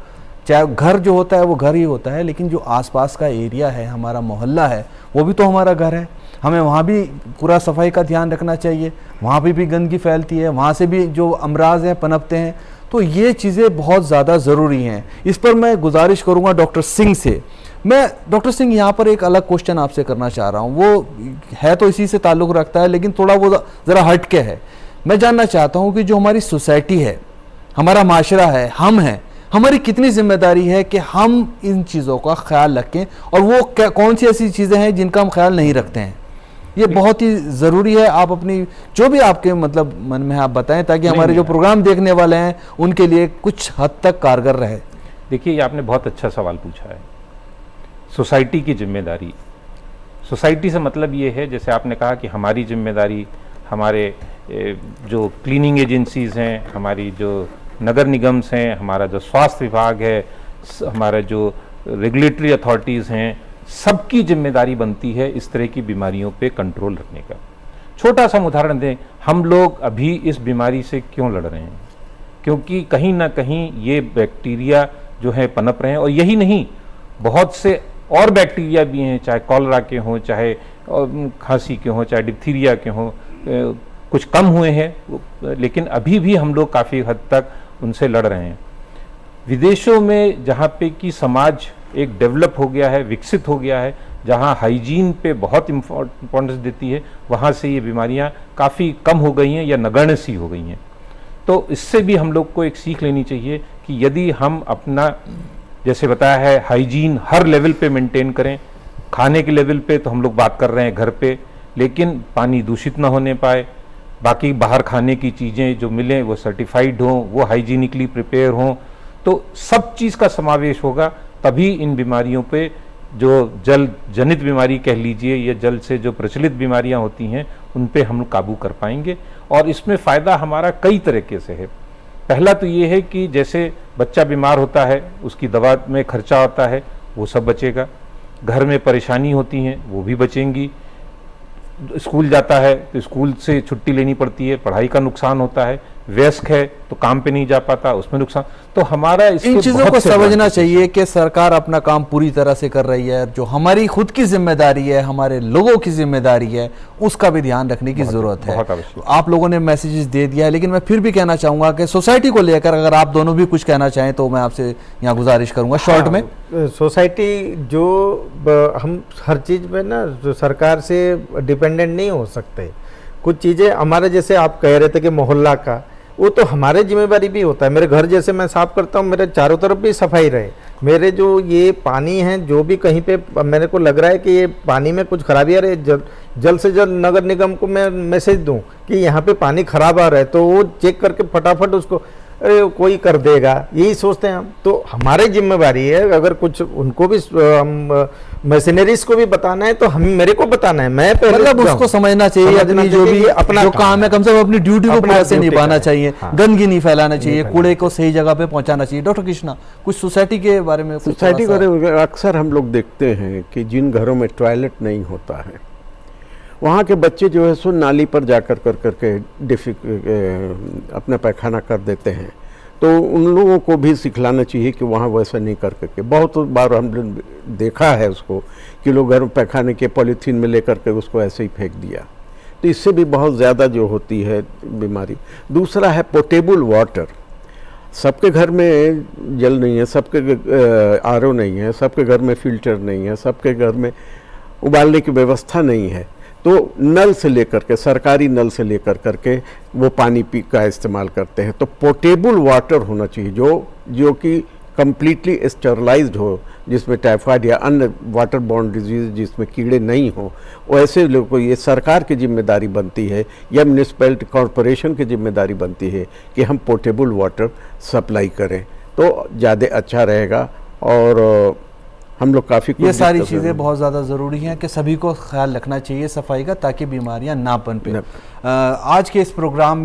चाहे घर जो होता है वो घर ही होता है, लेकिन जो आसपास का एरिया है, हमारा मोहल्ला है, वो भी तो हमारा घर है। हमें वहाँ भी पूरा सफाई का ध्यान रखना चाहिए। वहाँ भी गंदगी फैलती है, वहाँ से भी जो अमराज हैं पनपते हैं। तो ये चीज़ें बहुत ज़्यादा ज़रूरी हैं। इस पर मैं गुजारिश करूँगा डॉक्टर सिंह से। मैं डॉक्टर सिंह यहाँ पर एक अलग क्वेश्चन आपसे करना चाह रहा हूँ, वो है तो इसी से ताल्लुक़ रखता है, लेकिन थोड़ा वो ज़रा हट के है। मैं जानना चाहता हूँ कि जो हमारी सोसाइटी है, हमारा माशरा है, हम हैं, हमारी कितनी जिम्मेदारी है कि हम इन चीज़ों का ख्याल रखें, और वो कौन सी ऐसी चीज़ें हैं जिनका हम ख्याल नहीं रखते हैं? ये बहुत ही ज़रूरी है। आप अपनी जो भी आपके मतलब मन में आप बताएं, ताकि हमारे जो प्रोग्राम देखने वाले हैं उनके लिए कुछ हद तक कारगर रहे। देखिए, ये आपने बहुत अच्छा सवाल पूछा है। सोसाइटी की जिम्मेदारी, सोसाइटी से मतलब ये है, जैसे आपने कहा कि हमारी जिम्मेदारी, हमारे जो क्लीनिंग एजेंसीज़ हैं, हमारी जो नगर निगम्स हैं, हमारा जो स्वास्थ्य विभाग है, हमारा जो रेगुलेटरी अथॉरिटीज़ हैं, सबकी जिम्मेदारी बनती है इस तरह की बीमारियों पे कंट्रोल रखने का। छोटा सा उदाहरण दें, हम लोग अभी इस बीमारी से क्यों लड़ रहे हैं? क्योंकि कहीं ना कहीं ये बैक्टीरिया जो है पनप रहे हैं, और यही नहीं, बहुत से और बैक्टीरिया भी हैं, चाहे कॉलरा के हों, चाहे खांसी के हों, चाहे डिप्थीरिया के हों। कुछ कम हुए हैं, लेकिन अभी भी हम लोग काफ़ी हद तक उनसे लड़ रहे हैं। विदेशों में जहाँ पे कि समाज एक डेवलप हो गया है, विकसित हो गया है, जहाँ हाइजीन पे बहुत इम्पोर्टेंस देती है, वहाँ से ये बीमारियाँ काफ़ी कम हो गई हैं या नगण्य सी हो गई हैं। तो इससे भी हम लोग को एक सीख लेनी चाहिए कि यदि हम अपना, जैसे बताया है, हाइजीन हर लेवल पे मेंटेन करें। खाने के लेवल पे तो हम लोग बात कर रहे हैं घर पे, लेकिन पानी दूषित ना होने पाए, बाकी बाहर खाने की चीज़ें जो मिलें वो सर्टिफाइड हों, वो हाइजीनिकली प्रिपेयर हों, तो सब चीज़ का समावेश होगा, तभी इन बीमारियों पे, जो जल जनित बीमारी कह लीजिए या जल से जो प्रचलित बीमारियां होती हैं, उन पे हम काबू कर पाएंगे। और इसमें फ़ायदा हमारा कई तरीके से है। पहला तो ये है कि जैसे बच्चा बीमार होता है, उसकी दवा में खर्चा होता है, वो सब बचेगा। घर में परेशानी होती हैं, वो भी बचेंगी। स्कूल जाता है तो स्कूल से छुट्टी लेनी पड़ती है, पढ़ाई का नुकसान होता है। वयस्क है तो काम पे नहीं जा पाता, उसमें नुकसान। तो हमारा इन चीज़ों को समझना चाहिए कि सरकार अपना काम पूरी तरह से कर रही है। जो हमारी खुद की जिम्मेदारी है, हमारे लोगों की जिम्मेदारी है, उसका भी ध्यान रखने की जरूरत है। आप लोगों ने मैसेजेस दे दिया है, लेकिन मैं फिर भी कहना चाहूँगा कि सोसाइटी को लेकर अगर आप दोनों भी कुछ कहना चाहें तो मैं आपसे यहाँ गुजारिश करूँगा शॉर्ट में। सोसाइटी जो हम हर चीज़ में ना जो सरकार से डिपेंडेंट नहीं हो सकते। कुछ चीज़ें हमारे, जैसे आप कह रहे थे कि मोहल्ला का, वो तो हमारे जिम्मेदारी भी होता है। मेरे घर जैसे मैं साफ़ करता हूँ, मेरे चारों तरफ भी सफाई रहे। मेरे जो ये पानी है, जो भी कहीं पे मेरे को लग रहा है कि ये पानी में कुछ खराबी आ रही है, जल्द से जल्द नगर निगम को मैं मैसेज दूं कि यहाँ पे पानी खराब आ रहा है, तो वो चेक करके फटाफट उसको कोई कर देगा, यही सोचते हैं हम। तो हमारी जिम्मेवारी है, अगर कुछ उनको भी हम मशीनरीज को भी बताना है तो हम, मेरे को बताना है। मैं पहले मतलब उसको समझना चाहिए, अपनी जो भी अपना जो काम है, कम से कम अपनी ड्यूटी को पूरा से निभाना चाहिए। हाँ। गंदगी नहीं फैलाना चाहिए, कूड़े को सही जगह पे पहुंचाना चाहिए। डॉक्टर कृष्णा, कुछ सोसाइटी के बारे में? सोसाइटी के अक्सर हम लोग देखते हैं कि जिन घरों में टॉयलेट नहीं होता है, वहाँ के बच्चे जो है सो नाली पर जाकर करके अपना पैखाना कर देते हैं। तो उन लोगों को भी सिखलाना चाहिए कि वहाँ वैसा नहीं कर करके। बहुत बार हमने देखा है उसको कि लोग घर में पैखाने के पॉलीथीन में लेकर के उसको ऐसे ही फेंक दिया, तो इससे भी बहुत ज़्यादा जो होती है बीमारी। दूसरा है पोर्टेबल वाटर। सबके घर में जल नहीं है, सबके आरओ नहीं है, सबके घर में फ़िल्टर नहीं है, सबके घर में उबालने की व्यवस्था नहीं है। तो नल से लेकर के, सरकारी नल से लेकर करके वो पानी का इस्तेमाल करते हैं। तो पोर्टेबल वाटर होना चाहिए जो कि कम्प्लीटली स्टरलाइज्ड हो, जिसमें टाइफाइड या अन्य वाटर बॉर्न डिजीज जिसमें कीड़े नहीं हों, वैसे लोगों को ये सरकार की जिम्मेदारी बनती है या म्यूनिसिपैलिटी कॉरपोरेशन की जिम्मेदारी बनती है कि हम पोर्टेबल वाटर सप्लाई करें, तो ज़्यादा अच्छा रहेगा। और हम लोग काफ़ी ये सारी चीज़ें बहुत ज़्यादा ज़रूरी हैं कि सभी को ख्याल रखना चाहिए सफाई का, ताकि बीमारियां ना पनपें। आज के इस प्रोग्राम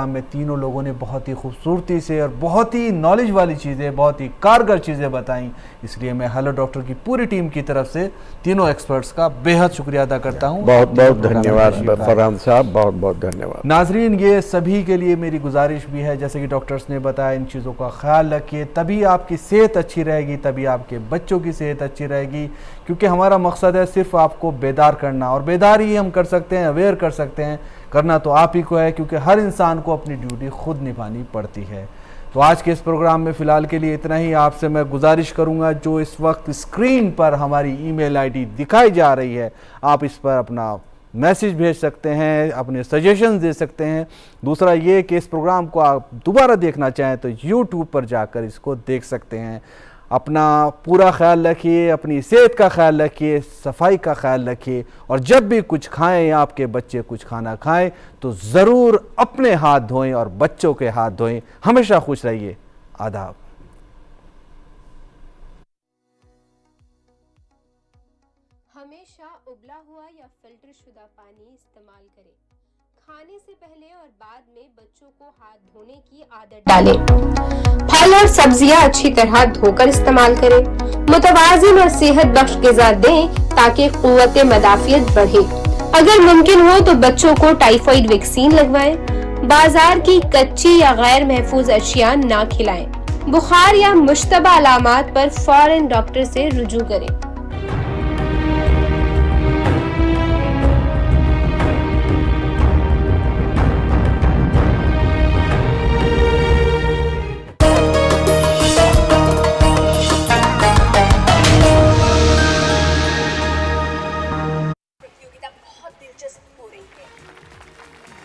में तीनों लोगों ने बहुत ही खूबसूरती से और बहुत ही नॉलेज वाली चीज़ें, बहुत ही कारगर चीज़ें बताई, इसलिए मैं हेलो डॉक्टर की पूरी टीम की तरफ से तीनों एक्सपर्ट्स का बेहद शुक्रिया अदा करता हूँ। बहुत बहुत धन्यवाद फरहान साहब, बहुत बहुत धन्यवाद। नाजरीन, ये सभी के लिए मेरी गुजारिश भी है, जैसे कि डॉक्टर्स ने बताया, इन चीज़ों का ख्याल रखिए, तभी आपकी सेहत अच्छी रहेगी, तभी आपके बच्चों की सेहत अच्छी रहेगी, क्योंकि हमारा मकसद है सिर्फ आपको बेदार करना, और बेदार ही हम कर सकते हैं, अवेयर कर सकते हैं, करना तो आप ही को है, क्योंकि हर इंसान को अपनी ड्यूटी खुद निभानी पड़ती है। तो आज के इस प्रोग्राम में फ़िलहाल के लिए इतना ही। आपसे मैं गुजारिश करूंगा, जो इस वक्त स्क्रीन पर हमारी ईमेल आईडी दिखाई जा रही है, आप इस पर अपना मैसेज भेज सकते हैं, अपने सजेशंस दे सकते हैं। दूसरा ये कि इस प्रोग्राम को आप दोबारा देखना चाहें तो यूट्यूब पर जाकर इसको देख सकते हैं। अपना पूरा ख्याल रखिए, अपनी सेहत का ख्याल रखिए, सफाई का ख्याल रखिए, और जब भी कुछ खाएं या आपके बच्चे कुछ खाना खाएं तो ज़रूर अपने हाथ धोएं और बच्चों के हाथ धोएं। हमेशा खुश रहिए। आदाब। हमेशा उबला हुआ या फिल्टर शुदा पानी इस्तेमाल करें। खाने से पहले और बाद में बच्चों को हाथ धोने की आदत डालें। फल और सब्जियां अच्छी तरह धोकर इस्तेमाल करें। मुतवाज़िन और सेहत बख्श ग़िज़ा दें ताकि क़ुव्वत मदाफ़ियत बढ़े। अगर मुमकिन हो तो बच्चों को टाइफाइड वैक्सीन लगवाएं। बाजार की कच्ची या गैर महफूज अशिया ना खिलाएं। बुखार या मुश्तबा अलामात पर फौरन डॉक्टर से रुजू करें।